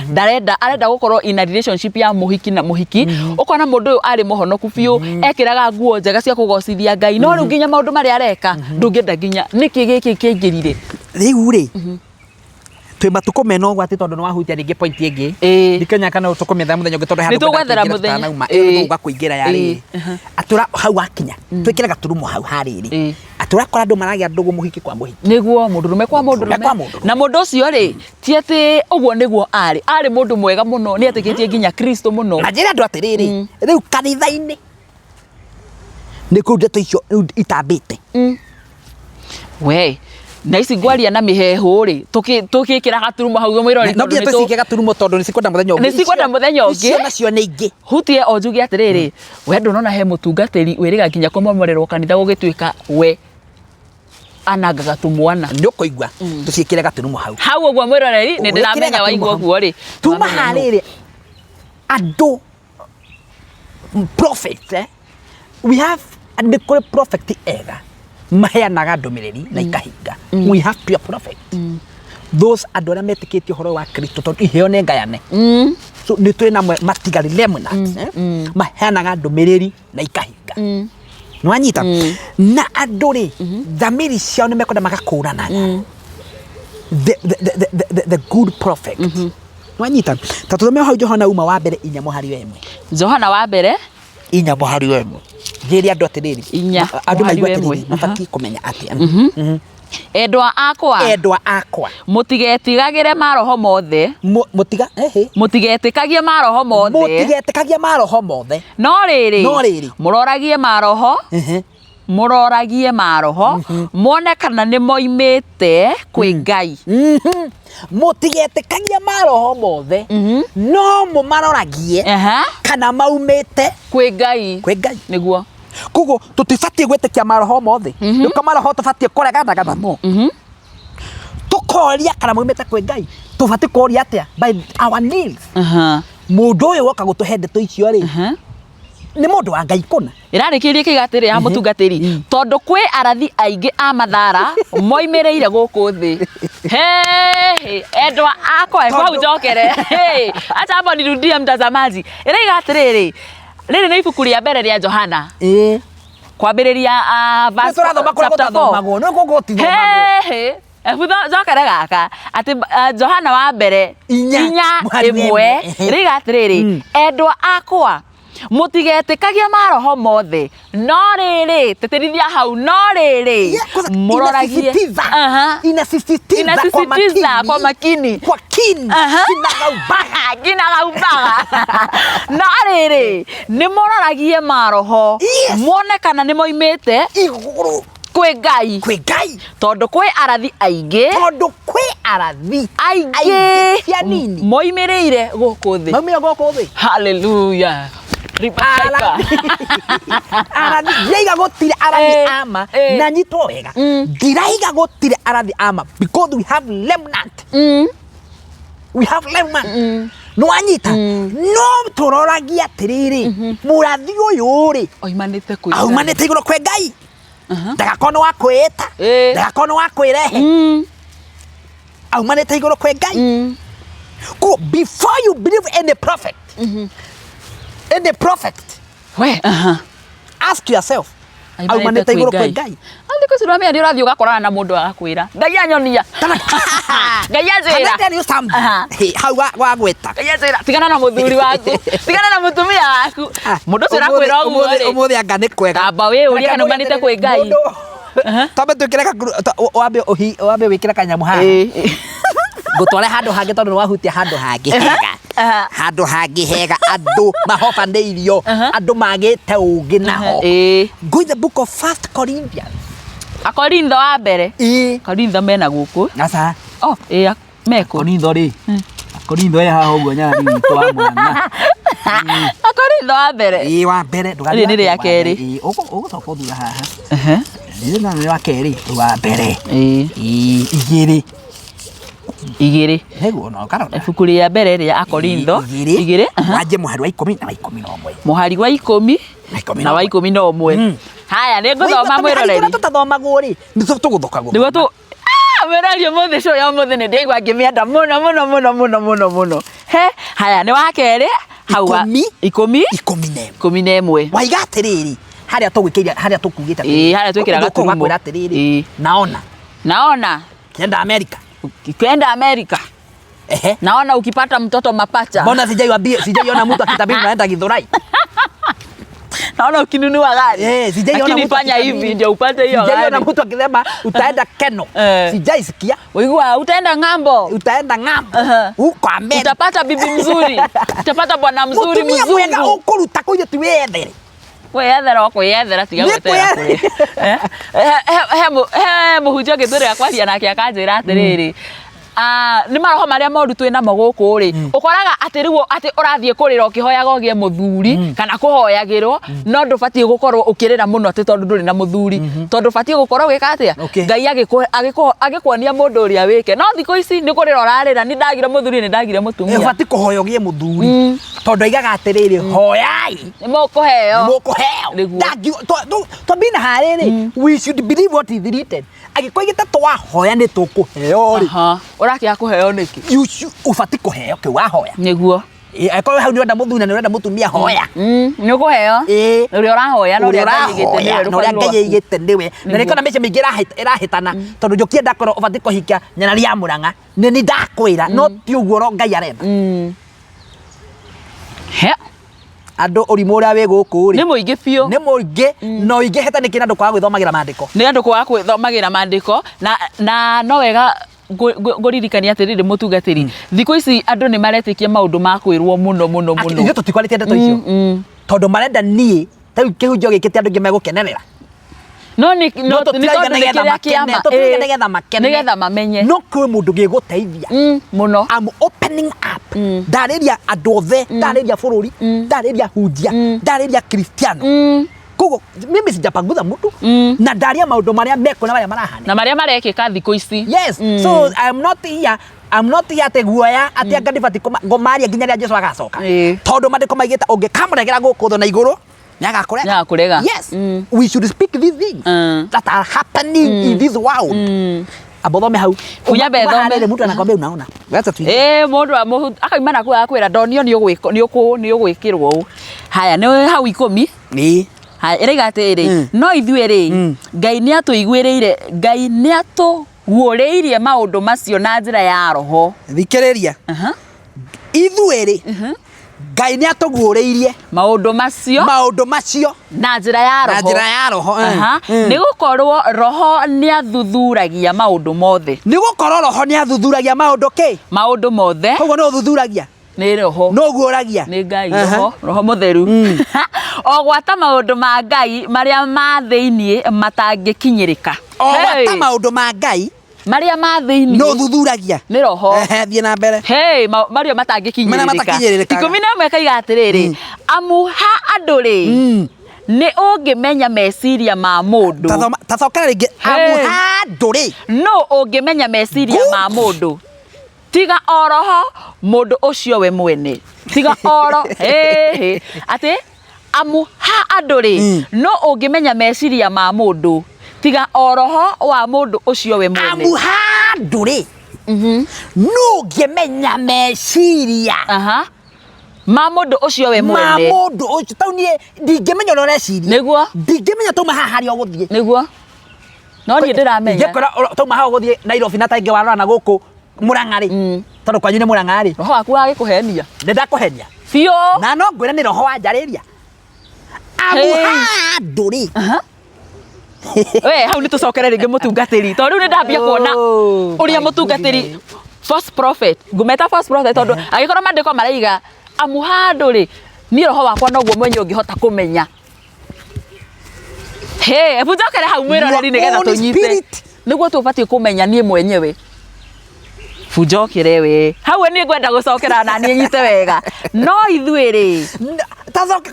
arenda gũkorwo in a relationship ya mũhiki na mũhiki ũkona mũndũ ũyũ arĩ mũhonoku biũ ekĩraga nguo njega cia kũgocithia Ngai no rĩu nginya maũndũ marĩa areka ndũngĩenda nginya nĩkĩ gĩkĩ kĩingĩrire rĩu rĩ twĩ matukũ mena ũgwati tondũ nĩ wahutia rĩngĩ point ĩngĩ ndikenya kana tũkũmetha mũthenya ũngĩ tondũ nĩtũgwethera mũthenya tũgũka kũingĩra yarĩ atũra hau akinya twĩkĩraga turumo hau harĩrĩ atũra kora andũ maragĩa ndũgũ mũhiki kwa mũhiki nĩguo mũndũrũme kwa mũndũrũme na mũndũ ũcio rĩ ti atĩ ũguo nĩguo arĩ mũndũ mwega mũno nĩ etĩkĩtie nginya Kristo mũno na njĩra andũ atĩrĩrĩ rĩu kanitha-inĩ nĩ kũu ndeto icio itambĩte we na ici ngwaria na mihehu ri tukikira gaturumo hau mwirori no nginya tucike gaturumo tondu ni cikwenda muthenya ungi ni cikwenda muthenya ungi icio nacio ni ingi hutie o njugi atiriri we ndonona he mutungatiri wiriga nginya kumomorerwo kanitha gugituika we anagaga tumwana ndio kuigwa tucikire gaturumo hau uguo mwiroreri ni ndiramenya waigwa uguo ri tuma hariri ando prophet we have and the prophet ega maheanaga ndũmĩrĩri na ikahinga we have to be a prophet those andũ arĩa metĩkĩtie ũhoro wa Kristo tondũ iheo nĩ ngayane so nĩ twĩ na matigari remnants maheanaga ndũmĩrĩri na ikahinga nwanyita na andũ rĩ thamiri ciao nĩ mekwenda magakũranaga the good prophet nwanyita ta tũthome hau Johana uma wa mbere 4 mũhari wa 1 Johana wa mbere 4 mũhari wa 1 njĩri andũ atĩrĩrĩ andũ maigua atĩrĩrĩ mabatiĩ kũmenya atĩa endwa akwa mũtigetigagĩre maroho mothe mũtigetĩkagie maroho mothe no rĩrĩ mũroragie maroho muone kana nĩ moimĩte kwĩ Ngai mũtigetĩkagie maroho mothe no mũmaroragie kana maumĩte kwĩ Ngai nĩguo koguo tutibatiĩ gwĩtĩkia maroho mothe nĩko maroho tũbatiĩ kũreganaga namo tukoria kana maumĩte kwĩ Ngai tũbatiĩ kũria atĩa by our nails mũndũ ũyũ woka gũtũhe ndeto icio rĩ nĩ mũndũ wa Ngai kũna ĩrarĩkĩrie kĩgatĩrĩ ya mũtungatĩri tondũ kwĩ arathi aingĩ a mathara moimĩrĩire gũkũ thĩ endwa akwa hau njokere acha hapo nirudie mtazamaji ĩraiga atĩrĩrĩ rĩrĩ nĩ ibuku rĩa mbere rĩa Johana kwambĩrĩria verse chapter 4 njokere gaka atĩ Johana wa mbere 4:1 ĩraiga atĩrĩrĩ endwa akwa mũtigetĩkagie maroho mothe no rĩrĩ teterithia hau no rĩrĩ mũroragie inasisitiza kwa makini kinagaubaga no rĩrĩ nĩ mũroragie maroho muone kana nĩ moimĩte kwĩ Ngai tondũ kwĩ arathi aingĩ moimĩrĩire gũkũ thĩ hallelujah Ndĩraiga gũtirĩ arathi ama na nyitwo wega ndĩraiga gũtirĩ arathi ama because we have remnant nwanyita no tũroragia atĩrĩrĩ mũrathi ũyũ rĩ oimanĩte igũrũ kwĩ Ngai ndagakorwo wa kwĩĩta ndagakorwo wa kwĩrehe aumanĩte igũrũ kwĩ Ngai Go before you believe any prophet. Any prophet. We, ask yourself. Aumanite iguru kwa Ngai. Andiko siramia ndio rathi ugakorana na mundu agakwira. Ngai anyonia. Ngai azira. Tell you something. Hau wagweta. Ngai azira. Tigana na muthuri waku. Tigana na mutumia waku. Mundu sira kwira uguo ri. Umuthi anga ni kwega. Amba we uria kana umanite kwa Ngai. Tambe twikire wambe wikire kanyamu haha. Gutware handu hangi tondu wahutia handu hangi hega. Handu hangi hega andu mahobaneirio andu magite ugi naho. Go in the book of 1 Corinthians. Akorintho wa mbere. Korintho mena guku. Asa. Oh, meko. Korintho ri. Korintho haha uguo nyara ni twa mwana. Akorintho wa mbere. Wa mbere ndugari. Ni ya keri. Ugucoka thutha haha. Ni wa keri wa mbere. Igiri. Hego no karona. Ibuku ria mbere ria Akorintho. Igiri. Wanje muhari wa 10 na wa 11. Muhari wa 10 na wa 11. Haya ni nguthoma mwiroreri. Tutathomagwo ri. Ni tuguthoka go. Nigo tu mwiroreri mothe cio ya mothe ni ndigwa ngimienda muno. He, haya ni wa keri. Hau 11. Waiga atiriri. Haria tugwikiria haria tukugita. Haria twikiraga tukwira atiriri. Naona. Kenda America. Kwenda Amerika. Naona ukipata mtoto mapacha. Mbona sijaiona mtu akitabiri naenda Githurai. Naona ukinunua gari. Sijaiona mtu fanya hivi ndio upate hiyo gari. Sijaiona mtu akisema utaenda Keno. Sijaisikia. Wewe utaenda ng'ambo. Huko Amerika. Utapata bibi mzuri. Utapata bwana mzuri mzungu. Wega ukuruta kuja tuwethere. Weyethera okwiyethera tiga gwetera kuri. Muhunjia githuri akwaria nake akanjira atiriri. Ni maroho maria moru twina mo guku ri. Ukoraga ati riu ati urathie kurira ukihoyaga ogie muthuri kana kuhoyagirwo no ndubatie gukorwo ukirira muno ati tondu nduri na muthuri. Tondu batie gukorwo wika atia. Ngai agikuonia mundu uria wike. No thiko ici ni kurira urarira ni ndagire muthuri ni ndagire mutumia. Ubatie kuhoya ogie muthuri. Tondu aigaga atiriri hoyai. Ni mukuheo. To bina hariri. We should believe what is written. Agikoigite twahoya ni tukuheo ri. Urakia kuheo niki. Ubati kuheo ke wahoya. Niguo. Akorwo hau ni urenda muthuri na ni urenda mutumia hoya. Ni kuheo. Uri urahoya no uri uragite niwe. No uri Ngai igite niwe. Na nikona meche mingi irahitana tondu njukie ndakorwo ubati kuhikia nyana ria Murang'a. Ni ndakwira no ti uguo ro Ngai arenda. He. Andu urimu uria wi guku ri. Ni muingi biu. Ni muingi no ingiheta niki andu kwa gwithomagira maandiko. Ni andu kwa gwithomagira maandiko na no wega nguririkania atiriri mutungatiri. Thiko ici andu ni maretikia maundu ma kwirwo muno. Ithu tutikwarite ndeto icio. Tondu marenda nie tau kihunjio gikite andu ngimegukenerera. No ni tondu nigetha kiama. Nigetha mamenye. No kwi mundu giguteithia. Muno. I'm opening up. Ndariria andu othe, ndariria bururi, ndariria hunjia, ndariria Kristiano. Kogo mimi sijapangutha mtu na ndaria maundu maria meko na maria marahana. Na maria marekika thiko ici. Yes. So I'm not here te guoya ati anga ndibati ngomaria nginya ria Jesu agacoka. Tondu mandiko maigita ungikamregera guku tho na iguru. Nyaga yes. We should speak these things that are happening in this world. Abothome hau. Kunya bethome mtu anakwambia unaona. Mundu akaimana kwa akwira ndonio ni ugwikirwo u. Haya ni hau 10. Ni. Haya iriga atiri no ithue ri Ngai ni atuiguiriire Ngai ni atuguuriirie maundu macio na njira ya roho. Thikiriria. Ithue ri Ngai ni atuguuriirie maundu macio na njira ya roho. Ni gukorwo roho ni athuthuragia maundu mothe. Ni gukorwo roho ni athuthuragia maundu ki? Maundu mothe. Koguo no uthuthuragia. Ni roho. No guoragia. Ni Ngai roho mutheru. Ogwata maundu ma Ngai maria ma thiini matangikinyirika. Ogwata maundu ma Ngai maria ma thiini no thuthuragia. Ni roho. Thie na mbere. Hey, maria matangikinyirika. 11 kaiga atiriri. Amuha andu ri. Ni ungimenya meciria ma mundu. Tathokera ringi. Amuha andu ri. No ungimenya meciria ma mundu. Tiga oroho mundu ucio we mwene. Tiga oro ati amuha andu ri no ungimenya meciria ma mundu tiga oroho wa mundu ucio we mwene. Amuha andu ri no ngĩmenya meciria ma mũndũ ũcio we mwene ma mũndũ ũcio tau niĩ ndingĩmenya ũrĩa ũreciria nĩguo ndingĩmenya tauma haha harĩa ũgũthiĩ nĩguo no niĩ ndĩramenya ingĩkora tauma haha ũgũthiĩ Nairobi na taingĩ warora na gũkũ Mũrang'a rĩ tondũ kwanyu nĩ Mũrang'a rĩ roho waku wagĩkũhenia ndakũhenia biũ na no ngwĩre nĩ roho wanjarĩria handũ rĩ we hau nĩ tũcokere rĩngĩ mũtungatĩri tondũ rĩu nĩ ndambia kuona ũrĩa mũtungatĩri false prophet ngũmeta false prophet tondũ agĩkorwo mandĩko maraiga amuhandũ rĩ niĩ roho wakwa noguo mwenye ũngĩhota kũmenya ebu njokere hau mwĩroreri nĩgetha tũnyite nĩguo tũbatiĩ kũmenya niĩ mwenyewe bunjokere we hau nĩ ngwenda gũcokera na niĩ nyite wega no ithuĩ rĩ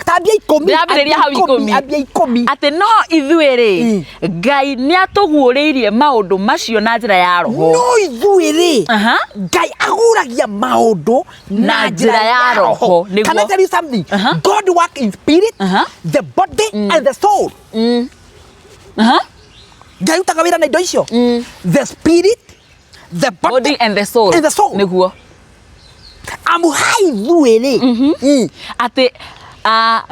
tambia 10 ndĩrambĩrĩria hau 10 atĩ no ithuĩ rĩ Ngai nĩ atũguũrĩirie maũndũ macio na njĩra ya roho no ithuĩ rĩ Ngai aguragia maũndũ na njĩra ya roho can I tell you something God work in spirit the body and the soul Ngai utaga wĩra na indo icio the spirit the body and the soul nĩguo amuhai ithuĩ rĩ atĩ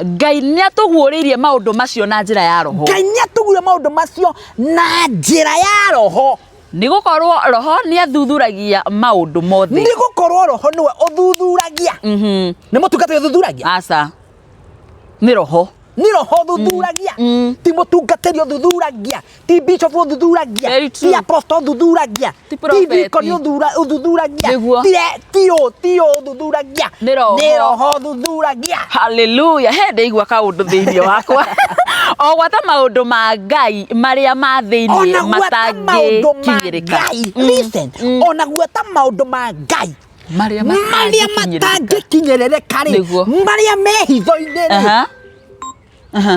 Ngai nĩ atũguũrĩirie maũndũ macio na njĩra ya roho Ngai nĩ atũguũrĩirie maũndũ macio na njĩra ya roho nĩ gũkorwo roho nĩ athuthuragia maũndũ mothe nĩ gũkorwo roho nĩwe ũthuthuragia nĩ mũtungatĩri ũthuthuragia aca nĩ roho thuthuragia ti mũtungatĩri ũthuthuragia ti bishop ũthuthuragia ti apostle ũthuthuragia ti deacon ũthuthuragia ti ũthuthuragia nĩ roho ũthuthuragia haleluya he ndĩigua kaũndũ thĩinĩ wakwa o gwata maũndũ ma Ngai marĩa ma thĩinĩ matangĩkinyĩrĩka listen ona gwata maũndũ ma Ngai marĩa matangĩkinyĩrĩka rĩ marĩa mehitho-inĩ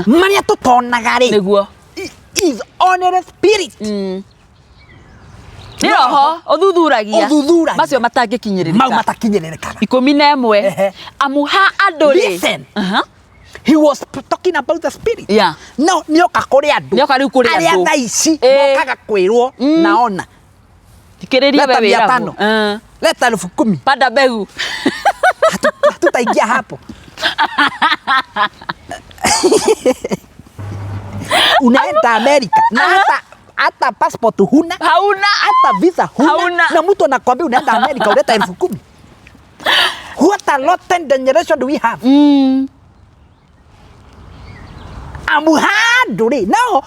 marĩa tũtonaga rĩ nĩguo is honorary spirit nĩ roho ũthuthuragia macio matangĩkinyĩrĩrĩka mau matakinyĩrĩrĩkaga 11 amuha andũ rĩ listen he was talking about the spirit no nĩoka kũrĩ andũ arĩa thaa ici mokaga kwĩrwo naona thikĩrĩria we wĩragwo leta 10,000 panda mbegu hatutaingia hapo unaenda Amerika na hata passport hauna hata visa huna na mtu anakuambia unaenda Amerika uleta 10,000 what a rotten generation do we have amuhanduri now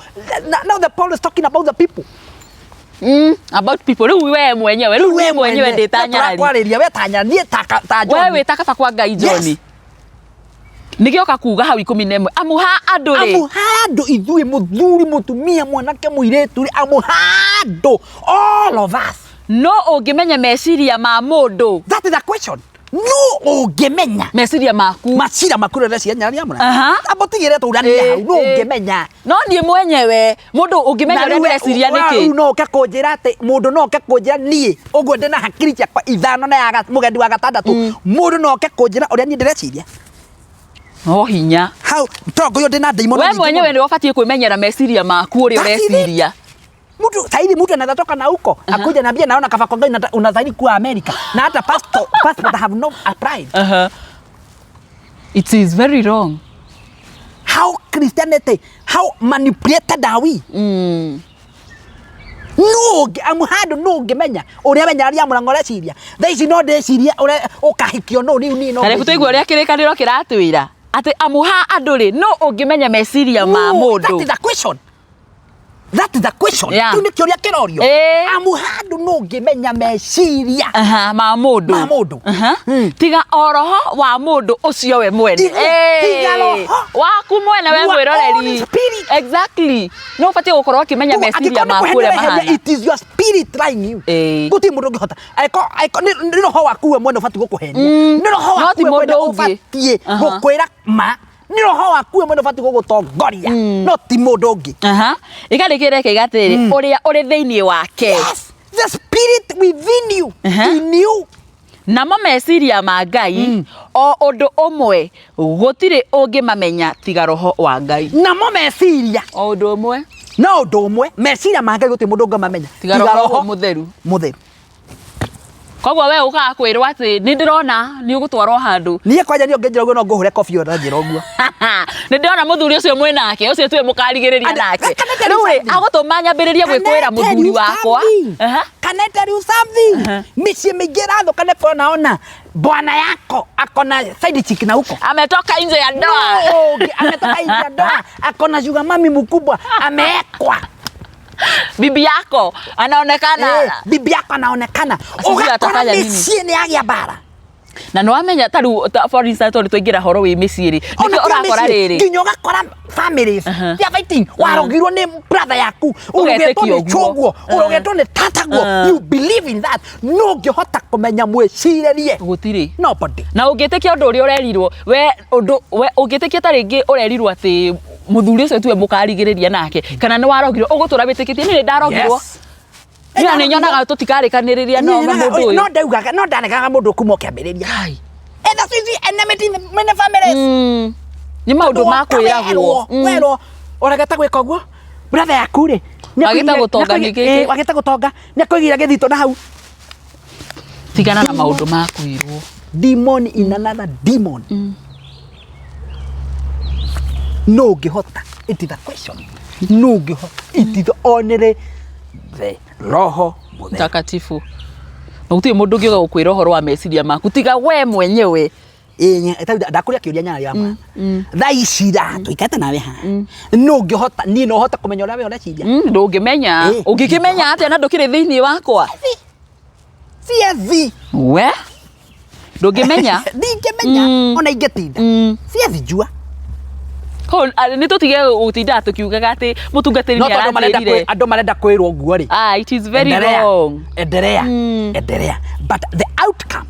the Paul is talking about the people about people rĩu we mwenyewe ndĩtanyarari kwarĩria we tanyarari ta John we wĩtaka kwa Ngai John nĩgĩoka kuga hau 11 amuha andũ rĩ amuha andũ ithuĩ mũthuri mũtumia mwanake mũirĩtu rĩ amuha andũ all of us no ũngĩmenya meciria ma mũndũ that is the question no ũngĩmenya meciria maku rĩrĩa cianyararia mũna abotigire tũrania hau no ũngĩmenya no niĩ mwenyewe mũndũ ũngĩmenya ũrĩa ndĩreciria nĩkĩ no ũke kũnjĩra atĩ mũndũ no ũke kũnjĩra niĩ ũguo ndĩ na hakiri ciakwa ithano na mũgendi wa gatandatũ mũndũ no ũke kũnjĩra ũrĩa niĩ ndĩreciria no hinya hau tongo yo ndina daimon we mwenyewe nĩ ũbatiĩ kwĩmenyera meciria maku ũrĩa ũreciria mtu anaweza toka na huko akuja naambia naona kafa kwa Ngai unadhani kuwa America na hata passport have no applied it is very wrong how Christianity how manipulated are we no amuhando no ngemenya uria menyararia murango reciria thaici no ndeciria uria ukahikio no ni no kare kutoigua uria kirikaniro kiratwira ati amuha andũ rĩ no ũngĩmenya meciria ma mũndũ that is the question tu nĩ kĩũria kĩrorio amuhandũ no ngĩmenya meciria ma mũndũ tiga oroho wa mũndũ ũcio we mwene tiga roho waku mwene we mwĩroreri exactly no ũbatiĩ gũkorwo ũkĩmenya meciria maku ũrĩa mahana it is your spirit lying you gũtirĩ mũndũ ũngĩhota nĩ roho waku we mwene ũbatiĩ gũkũhenia nĩ roho waku we mwene ũbatiĩ gũkwĩra ma nĩ roho waku we mwene ũbatiĩ gũgũtongoria no ti mũndũ ũngĩ ikarĩkĩre kĩgatĩrĩ ũrĩa ũrĩ thĩinĩ wake the spirit within you in you namo meciria ma Ngai o ũndũ ũmwe gũtirĩ ũngĩmamenya tiga roho wa Ngai namo meciria o ũndũ ũmwe no ũndũ ũmwe meciria ma Ngai gũtirĩ mũndũ ũngĩmamenya tiga roho mũtheru Koguo we ukaga kwirwo ati ni ndirona ni ugutwarwo handu. Nie kwanja ni ongenjira guo no nguhure coffee ona njira uguo. Ni ndirona muthuri ucio mwe nake ucio twe mukarigiriria nake. Riu ri agutuma nyambiririe gwikwira muthuri wakwa. Can I tell you something? Misi migira ndo kana kuona bwana yako akona side chick na huko. Ametoka nje ya ndoa. No, ametoka nje ya ndoa. Akona sugar mami mkubwa amewekwa. Bibi yako anaonekana. Bibi yako anaonekana. Ukakora misi ni agia bara. Na no amenya taru for instance tori tuingira horo wi miciri niki urakora riri nginya ugakora families they are fighting warogirwo ni brother yaku ugetwo ni chogwo ugetwo ni tataguo you believe in that no ngihota kumenya mwicirerie gutiri nobody na ungitikia undu uri urerirwo we ungitikia taringi urerirwo ati muthuri ucio tuwe mukarigiriria nake kana ni warogirwo ugutura bitikitie ni ndarogirwo Ina ni nyonaga tutikarikaniriria no mundu uyu. No ndaugaga no ndanekaga mundu kuma kiambiriria. Kai. Either sisi enmity in the families. Ni maundu makwiragwo. Wero orageta gwika guo. Brother yaku ri. Wagita gutonga niki. Wagita gutonga. Ni kuigira githito na hau. Tigana na maundu makwirwo. Demon in another demon. No ngihota. It is a question. No ngihota. It is only the roho mtakatifu. Na gutire mundu ngiuga gukwira uhoro wa meciria maku tiga we mwenyewe. Ndakuria kiuria nyana yama. Tha icira tuikate nawe ha. No ngihota ni no hota kumenya uria we ureciria. Ndungimenya. Ungikimenya atia na ndukire thiini wakwa. Siezi. We? Ndungimenya? Ndingimenya ona ingetinda. Siezi jua. Ko ni tutige utinda tukiugaga ati mutungatiri ni aratirire andu marenda kwirwo guo ri it is very wrong endelea but the outcome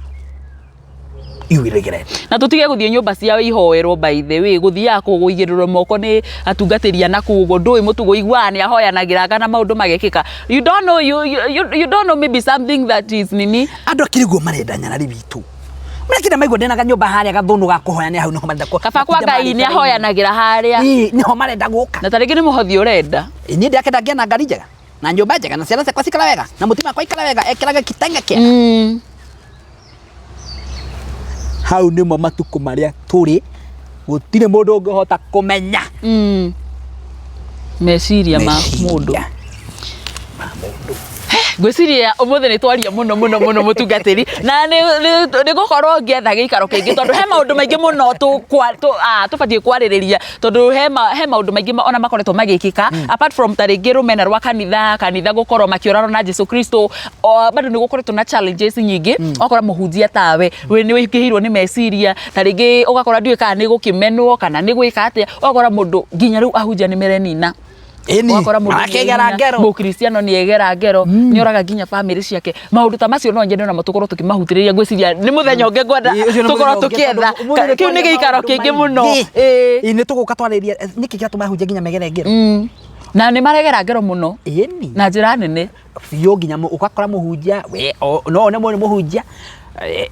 you will regret na tutige guthie nyumba cia ihoerwo by the way guthia kuguigirirwo moko ni atungatiri na kugo ndui mutugo igwani ahoyanagira kana maundu magekika you don't know maybe something that is nini andu akiriguo marenda nyarari bitu Mrekida maigwo ndena kanyumba haria gathunu ga kuhoya ni hau no marenda ko kaba kwa Ngai ni ahoyanagira haria niho marenda guka na taringi ni muhothi urenda ni ndakenda ngia na ngari njega na nyumba njega na ciana ciakwa cikara wega na mutima kwa ikara wega ekiraga kitenge kia hau ni mo matuko maria turi gutire mundu ungihota kumenya meciria ma mundu Gwiciria umuthi ni twaria muno mutungatiri na ni gukorwo ngietha giikaro kingi tondu he maundu maingi muno tubatie kwaririria tondu he maundu maingi ona makoretwo magikika apart from taringi rumena rwa kanitha gukorwo makiorana na Jesu Kristo bado ni gukoretwo na challenges nyingi okora muhunjia tawe we ni wikihirwo ni meciria taringi ugakora ndui kana ni gukimenwo kana ni gwika atia okora mundu nginya riu ahunjia ni merenina wakora mundu mukristiano ni egera ngero ni oraga nginya family ciake maundu ta macio no ngende na matukorwo tukimahutiriria ngwiciria ni muthenya unge ngwenda tukorwo tukietha kiu ni giikaro kingi muno ni tuguka twariria niki kia tumahunjia nginya megere ngero na ni maregera ngero muno na njira nene biu nginya ukakora muhunjia we no ne muhunjia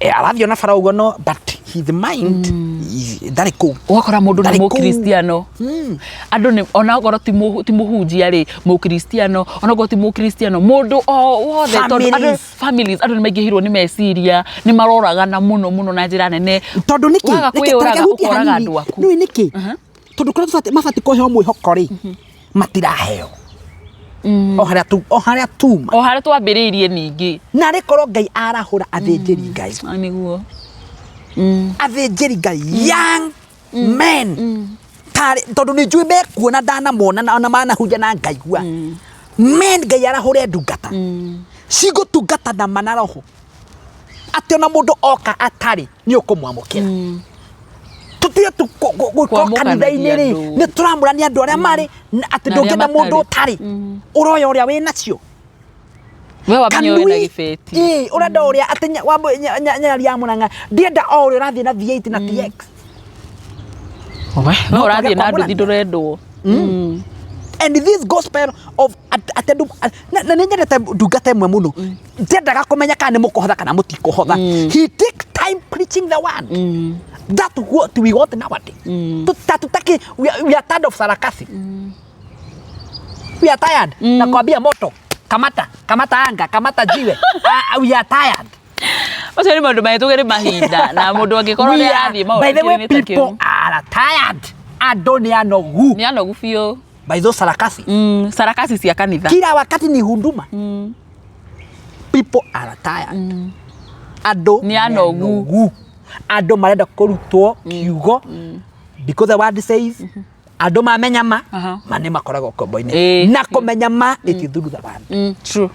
aravyo na faraugo no but his mind that is cool wakora mundu ni mukristiano andu ni ona goro ti muhunjia ri mukristiano ona goro ti mukristiano mundu wothe tondu families andu ni maigihirwo ni meciria ni maroragana muno na njira nene tondu niki ukoraga andu aku no niki tondu kora mabati koheo mwihoko ri matiraheo oharia twambiriirie ningi na rikorwo Ngai arahura athinjiri Ngai niguo athinjiri Ngai young men tondu ni njui mekuona ndanamona ona manahunja na Ngai gua men Ngai arahure ndungata cigutungata na manaroho ati ona mundu oka atari ni ukumwamukira tutia kwa kanithaini ri ni turamurania andu aria mari ati ndungena mundu utari uroya uria we nacio we wamenyo na gifeti urenda uria ati nyari ya munanga ndienda o uria rathie na V8 na TX we urathie na ndu ndurendwo and this gospel of atendu na ninyerete ndungata imwe muno ndendaga kumenya kana ni mukuhotha kana mutikuhotha he take time preaching the word that's what we want nowadays tutaki we are tired of sarakasi we are tired na kwambia moto kamata anga kamata jiwe we are tired macio nĩ maũndũ mahĩtũkĩre mahinda na mũndũ angĩkorwo nĩ arathiĩ maũndũ. By the way, people are tired. Andũ nĩ anogu. Nĩ anogu biũ. By those sarakasi. Sarakasi cia kanitha. Kila wakati ni huduma. People are tired. Andũ nĩ anogu. Andũ marenda kũrutwo kiugo. Because the word says andũ mamenya ma nĩ makoragwo kombo-inĩ. Na kũmenya ma ĩtithuru the true.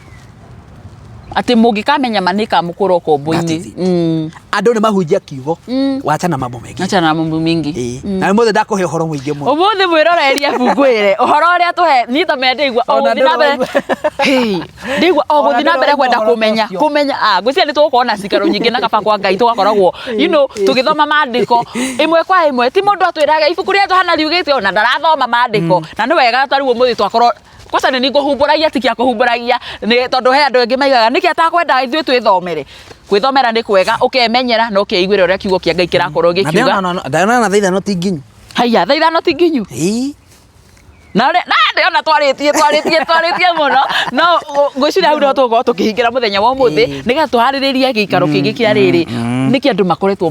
Ati mũngĩkamenya ma nĩ kamũkũrwo kombo-inĩ. Andũ nĩ mahunjia kiugo. Wacha na mambo mengi. Acha na mambo mingi. Na mũthĩ ndakũhe ũhoro mũingĩ mũno. Ũmũthĩ mwĩroreria bungwĩre ũhoro ũrĩa tũhe niĩ ta mendeigua o gũthiĩ na mbere. Ndeigua o gũthiĩ na mbere kwenda kũmenya ngwĩciria nĩ tũgũkorwo na cikaro nyingĩ na kaba kwa Ngai tũgakoragwo tũgĩthoma maandĩko ĩmwe kwa ĩmwe. Ti mũndũ atwĩraga ibuku rĩa Johana riugĩte ona ndarathoma maandĩko na nĩ wega tarĩu ũmũthĩ twakorwo kosa nĩ ngũhumbũragia tikia kũhumbũragia nĩ tondũ he andũ angĩ maigaga nĩkĩ atakwendaga ithuĩ twĩthomere. Kwĩthomera nĩ kwega ũkemenyera no ũkeiguĩra ũrĩa kiugo kĩa Ngai kĩrakorwo gĩkiuga. Na thaitha no ti nginyu. Haya thaitha no ti nginyu. Na ndĩona twarĩtie mũno no ngwĩciria hau no tũgũkorwo tũkĩhingĩra mũthenya wa ũmũthĩ nĩgetha tũharĩrĩrie gĩikaro kĩngĩ kĩa rĩrĩ. Nĩkĩ andũ makoretwo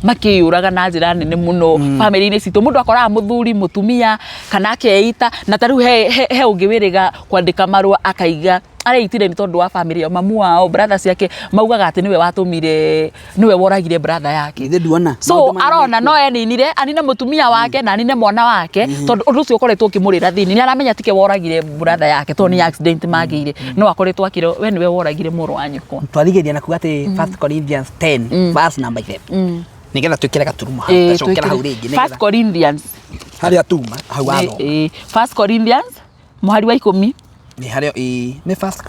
makĩyũraga na njĩra nene mũno family-inĩ citũ. Mũndũ akoraga mũthuri mũtumia kana akeita na tarĩu he ũngĩ wĩrĩga kwandĩka marũa akaiga areitire nĩ tondũ wa family ya mamu wao brother ciake maugaga atĩ nĩwe woragire brother yake. So arona no eninire anine mũtumia wake na anine mwana wake tondũ ũndũ ũcio ũkoretwo ũkĩmũrĩra thĩinĩ. Nĩ aramenya tike woragire brother yake tondũ nĩ accident magĩire no akoretwo akĩrwo we nĩwe woragire mũrũ wa nyũkwa. Twathigeria na kuga atĩ 1 Corinthians 10 verse number 11 nĩgetha twĩkĩre gaturumo hau tacokera hau rĩngĩ nĩgetha 1 Corinthians harĩa tuma hau watho 1 Corinthians mũhari wa 10 nĩ harĩa nĩ first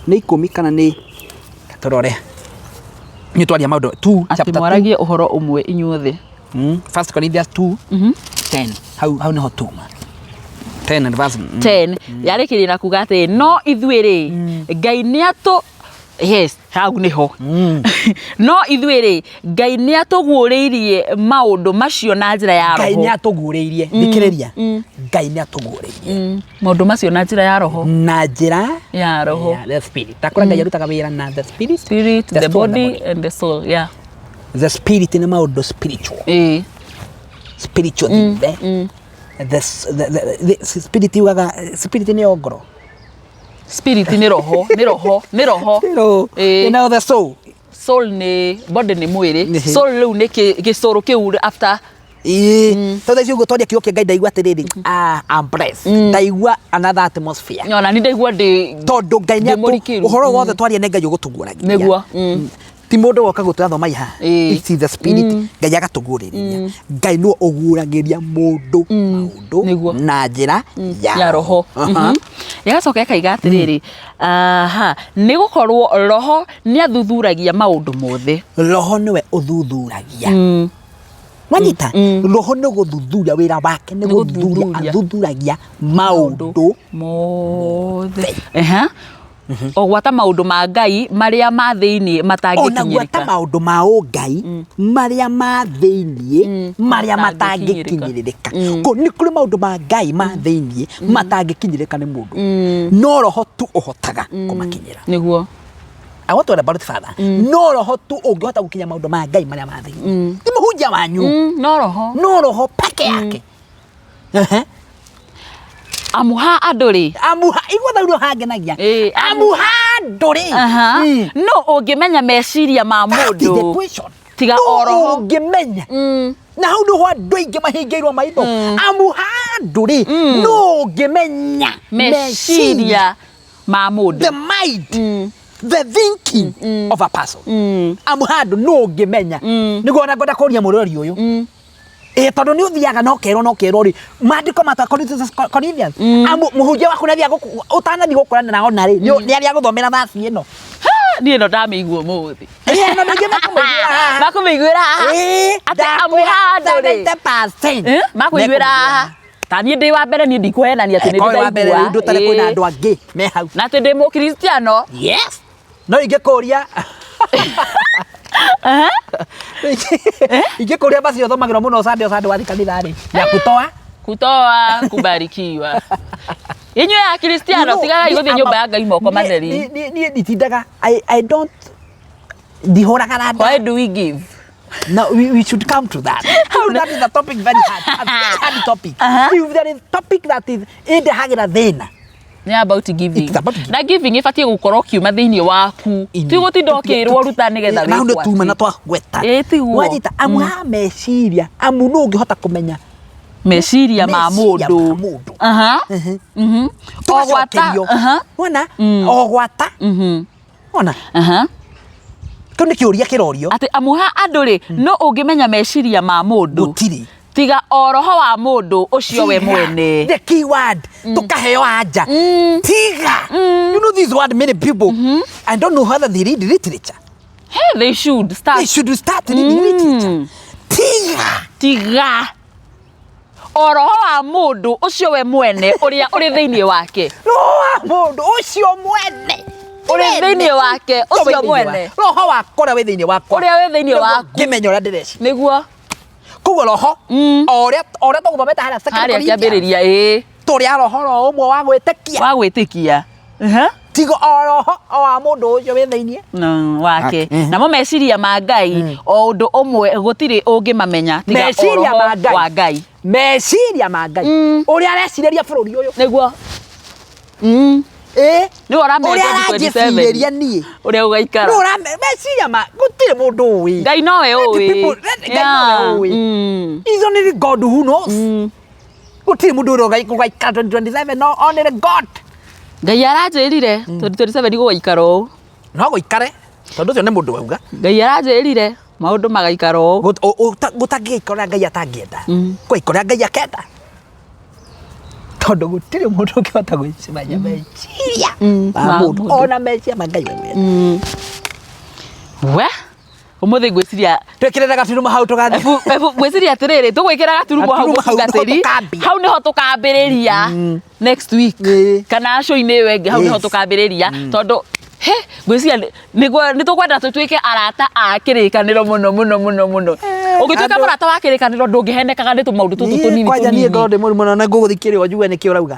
nĩ 10 kana nĩ katorore nĩ twaria maũndũ 2 chapter 2 mwaragie ũhoro ũmwe inyuothe. 1 Corinthians 2 10 hau nĩho tuma 10 and verse 10 yarĩkĩrĩra kuga atĩ no ithuĩ-rĩ Ngai nĩatũ yes hau nĩho no ithuĩ-rĩ Ngai nĩatũguũrĩirie maũndũ macio na njĩra ya roho. Ngai nĩatũguũrĩirie thikĩrĩria Ngai nĩatũguũrĩirie maũndũ macio na njĩra ya roho. Na njĩra ya roho. The spirit takora Ngai arutaga wĩra na the spirit the body and the soul. Yeah, the spirit nĩ maũndũ spiritual. Spiritual the spirit ugaga spirit nĩ ngoro. Spirit ni roho. You know the soul. Soul ni body ni mwĩrĩ. Soul rĩu nĩ gĩcũrũ kĩu after. Tondũ icio gũtwaria kiugo kĩa Ngai ndaigua atĩrĩrĩ. I'm blessed. Ndaigua another atmosphere. Nyona ni ndaigua tondũ Ngai nĩ ũhoro wothe twaria nĩ Ngai ũgũtuguũragia. Nĩguo. Ti mũndũ woka gũtũrathoma iha. It's the spirit. Ngai agatũguũrĩria. Ngai nĩwe ũguũragĩria mũndũ maũndũ na njĩra ya roho. Yagacoka akaiga atĩrĩrĩ nĩ gũkorwo roho nĩ athuthuragia maũndũ mothe. Roho nĩwe ũthuthuragia. Wanyita roho nĩ gũthuthuria wĩra wake nĩ gũthuthuria athuthuragia maũndũ mothe. O gwata maũndũ ma Ngai marĩa ma thĩinĩ matangĩkinyĩrĩka. Ona gwata maũndũ ma Ngai marĩa ma thĩinĩ marĩa matangĩkinyĩrĩka. Nĩ kũrĩ maũndũ ma Ngai ma thĩinĩ matangĩkinyĩrĩka nĩ mũndũ. No roho tu ũhotaga kũmakinyĩra. Nĩguo. I want to about it further. No roho tu ũngĩhota gũkinya maũndũ ma Ngai marĩa ma thĩinĩ. Ti mũhunjia wanyu. No roho peke yake. Amuha andũ-rĩ. Amuha igua thaurio hangenagia. Amuha andũ-rĩ. No ũngĩmenya meciria ma mũndũ. Tiga o roho. Ũngĩmenya. Na hau nĩho andũ aingĩ mahingĩirwo maitho. Amuha andũ-rĩ. No ũngĩmenya meciria ma mũndũ. The mind. The thinking of a person. Amuha andũ no ũngĩmenya. Nĩguo ona ngwenda kũria mũrori ũyũ. Tondũ nĩ ũthiaga no kerwo rĩ maandĩko ma Corinthians mũhunjia waku nĩ athiaga ũtanathiĩ gũkũrana nao na-rĩ nĩ athiaga gũthomera vaci ĩno. Niĩ no ndamĩigua ũmũthĩ. No ningĩ makũmĩiguĩra atĩ amuha andũ-rĩ 70% makũiguĩra haha. Ta niĩ ndĩ wa mbere niĩ ndikũhenania atĩ nĩ ndĩraigua. Ũndũ ũtarĩ kwĩna andũ angĩ me hau. Na atĩ ndĩ mũkristiano. Yes. No ingĩkũria ingĩkũria basi ũthomagĩrwo mũno Sunday wathi kanitha-rĩ ya kutoa kubarikiwa. Inyuĩ ya Kristiano tigagai gũthiĩ nyũmba ya Ngai moko matheri. Niĩ nditindaga I don't Ndihũraga randa. Why do we give? No, we should come to that. That is a topic very hard. A very hard topic. If there is topic that is indehagira thina. Ni about giving. It's about giving. Na giving ibatie gukorwo kiuma thiini waku. Ti gutinda ukirwo ruta nigetha wikwa. Na ndo tuma na twa gweta. Tiguo. Wanyita amuha meciria, amu no ngihota kumenya meciria ma mundu. Ogwata. Wona? Ogwata. Wona? Kau nä kä å ria kä rorio atä amuha andå rä no å ngä menya meciria ma må ndå gutiri tiga oroho wa må ndå å cio we mwene. The keyword tå kaheo anja tiga. You know this word many people I don't know whether they read literature. Hey, they should start reading literature. Tiga oroho wa må ndå å cio we mwene å rä a å rä thä-inä wake. No wa må ndå å cio mwene uri thiini wake ucio mwene roho wakwa uri thiini wakwa uri wi thiini waku ngimenya uria ndireci niguo kuguo roho oria tuguthomete haria secondary haria kiambiriria turi roho ro umwe wa gwitikia tigo roho wa mundu ucio wi thiini wake na mo meciria ma Ngai o undu umwe gutiri ungimamenya tiga meciria ma Ngai wa Ngai meciria ma Ngai uria areciria bururi uyu niguo ni ora me 27 ni uria ugaikara no ora meciria ma gutire mundu wi Ngai nowe uwi is only God who knows gutire mundu ugaikara 27 no only God. Ngai aranjirire 27 ni gugaikara u no guikare tondu ucio ni mundu wauga Ngai aranjirire maundu magaikara u gutagiikora Ngai atangienda guikora Ngai akenda tondu gutire mundu ukihota gwicimanya meciria ma mundu ona meciria ma Ngai we umuthi gwiciria twikirira gaturuma hau tugathi gwiciria atiriri tugwikira gaturuma hau mutungatiri hau niho tukambiriria next week kana show-ini wengi hau niho tukambiriria tondu gwiciria ni tukwenda tutuike arata a kirikaniro muno ugituika murata wa kirikaniro ndungihenekaga ni tumaundu tutu tunini kwanja nie ngoro ndi muri muno na nguguthikiria njue niki urauga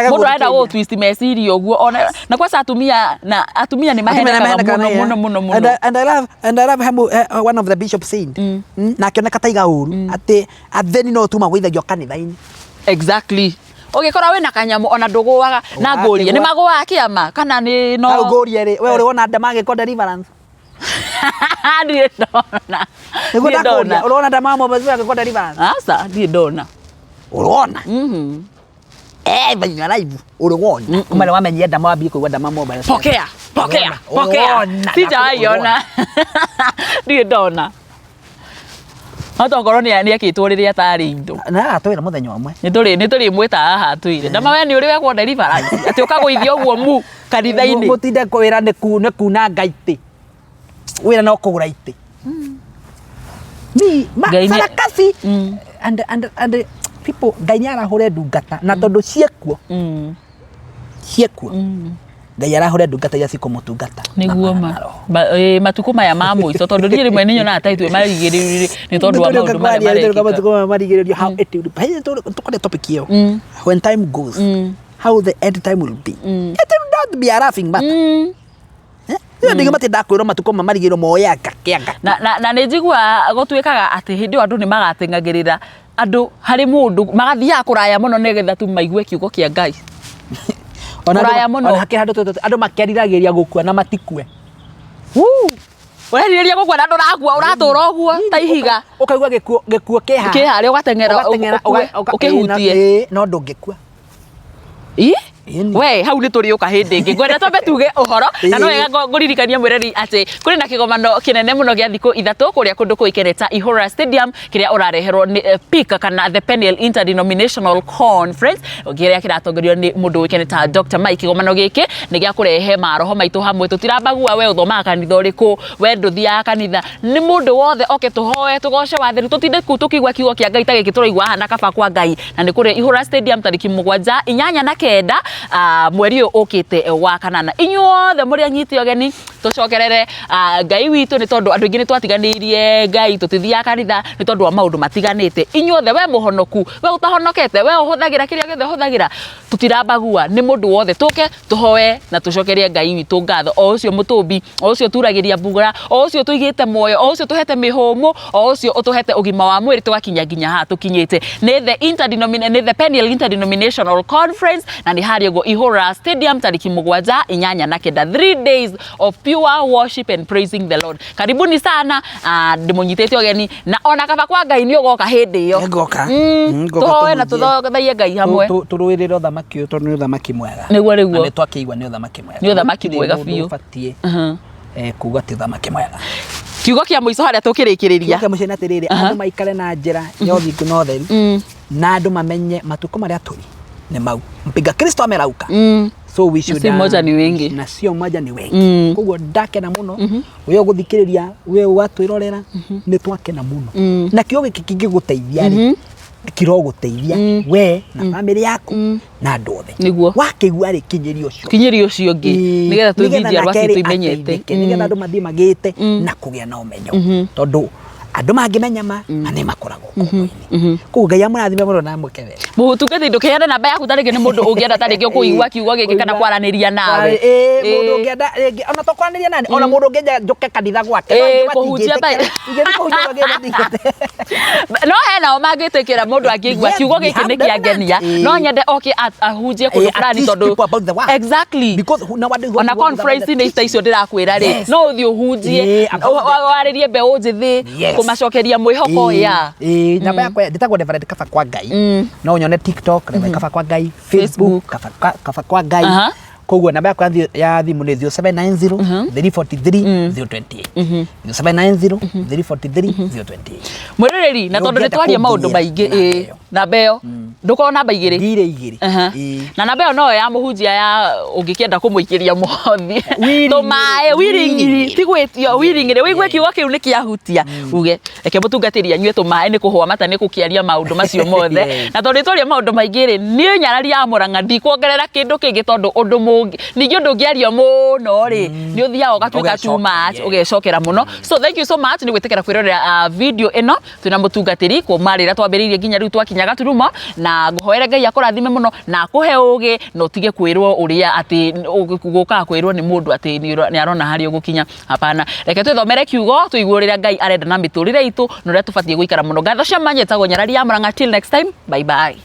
mundu arenda go twist meciria uguo ona na kwa atumia ni mahenekaga muno and I love him one of the bishop said na kioneka taiga uru ati atheni no tuma gwithagio kanithaini exactly ugikorwa wina kanyamu ona nduguaga na nguria ni magwa kiama kana ni no nguria ri we uri wona ndama giko deliverance ndiye ndona niguo ndona urona ndama mo bazira giko deliverance asa ndiye ndona urona banya live urona kumale wamenye ndama wabi kuigwa ndama mo bazira pokea sijaiona ndiye ndona hata ngoro ni akitwo riria atari indu na atwira muthenya umwe ni turi mwita haha atwire ndama we ni uri wekwo deliverance ati ukagwithio uguo mu kanitha-ini mutinde kwira ni kuna ngaiti wira no kugura iti ni sarakasi and people Ngai ni arahure ndungata na tondu ciekuo Ngai arahure ndungata iria cikumutungata niguo matuko maya ma muico tondu ni rimwe ninyona taitwe marigiriri ni tondu wa maundu maria marigiririo how it will be tukone topic hiyo when time goes how the end time will be it will not be a laughing matter yo ndiga mate ndakwira matuko marigiro moya ngakianga na ni njigua gutwikaga ati hindi andu ni magatengagirira andu hari mundu magathia kuraya muno nigetha tu maigue kiugo kia Ngai ona hakira andu makiariragiria gukua na matikue ureriria gukua na andu rakua uratura uguo ta ihiga ukaigua gikuo Kieha ri ugatengera ukihutie no ndungikua we hau ni turiuka hindi ingi ngwenda twambe tuge uhoro na no wega nguririkania mwireri ati kuri na kigomano kinene muno gia thiku ithatu kuria kundu kuikereta Ihura Stadium kiria urareherwo ni PIC kana the Peniel Interdenominational Conference kiria kiratongorio ni mundu wikeneta Dr. Mike. Kigomano giki ni gia kurehe maroho maitu hamwe tutirambagua we uthomaga kanitha uriku we nduthia kanitha ni mundu wothe oke tuhoe tugoce watheru tutinde ku tukigwa kiugo kia Ngai ta giki turaigwa hana kaba kwa Ngai na ni kuria Ihura Stadium tariki 7 8 na 9 mweri ukite wa kanana inyuothe muri anyiti ogeni tucokerere Ngai witu ni tondu andu ingi ni twatiganirie Ngai tutithia kanitha ni tondu wa maundu matiganite inyuothe we muhonoku we utahonokete we uhuthagira kiria giothe huthagira tutirambagua ni mundu wothe tuke tuhoe na tucokerie Ngai witu ngatho o ucio mutumbi o ucio turagiria mbugura o ucio tuigite moyo o ucio tuhete mihumu o ucio utuhete ugima wa mwiri tugakinya nginya ha tukinyite ni the Peniel Interdenominational Conference na ni hari go Ihura Stadium tariki 7 inyanya na kenda 3 days of pure worship and praising the Lord. Karibuni sana ndimunyitete ogeni na ona kaba kwa Ngai ni ugoka hindi yo ngoka tuhoe na tuthogathie Ngai hamwe turuirire uthamaki uyu tondu ni uthamaki mwega niguo riguo ni twakiigwa ni uthamaki mwega ni uthamaki mwega biu kuga ti uthamaki mwega kiugo kia muico haria tukirikiriria kia muico natiriri andu maikare na njira yothingu no theru na andu mamenye matuko maria turi ni mau mpiga Kristo amerauka so we should si moja ni wengi na sio moja ni wengi koguo ndakena muno we guthikiriria we watwirorera ni twakena muno na kiugo kingi guteithia ri kiroguteithia we na family yaku na andu othe niguo wakigua ri kinyiri ucio ngi nigetha tuthithia rwaki tuimenyete nigetha andu mathie magite na kugia na umenyo tondu andu mangimenya ma ane makoragwo kuini ku Ngai amurathime muno na mukebe muhutungati ndukeane namba yaku tariki ni mundu ungienda tariki kuigua kiugo giki kana kwaraniria nawe mundu ungienda rigi ona to kwaraniria nani ona mundu ungienda njuke kanitha gwake kuhunjia bai no hena o magitikira mundu akigua kiugo giki ni kiangenia no nyende oke ahunjie kundu fulani tondu exactly because ona conference ni icio ndirakwira ri no uthi uhunjie waririe mbeu njithi kumacokeria mwihoko ya namba yakwa nditagwo Reverend Kaba kwa Ngai no unyone TikTok Reverend Kaba kwa Ngai Facebook Kaba kwa Ngai koguo namba yakwa ya thimu ni 0790 343 028 0790 343 028 mwiriri na tondu nitwaria maundu maingi namba iyo nduko namba igiri na namba iyo no ya muhunjia ya ungikienda kumuikiria mothi tumae wiringiri tigwetio wiringiri wigwe kiugo kiu ni kiahutia uge eke mutungatiri anyue tumae ni kuhwa mata ni kukiaria maundu macio mothe na tondu nitwaria maundu maingiri ni nyarari ya muranga ndikuongerera kindu kingi tondu undu mungi ningi undu ngiaria muno ri ni uthia ugatuika too much ugecokera muno so thank you so much ni gwitikira kwirorera video ino twina mutungatiri kumarira twambiririe nginya riu twakinya Gaturumo na nguhoere Ngai akurathime muno na kuhe ugi no utige kwirwo uria ati guka kwirwo ni mundu ati ni arona hari ugukinya hapana reke twithomere kiugo tuigwe uria Ngai arenda na miturire itu no ria tubatie guikara muno ngatho cia manyetago nyarari ya muranga till next time bye bye.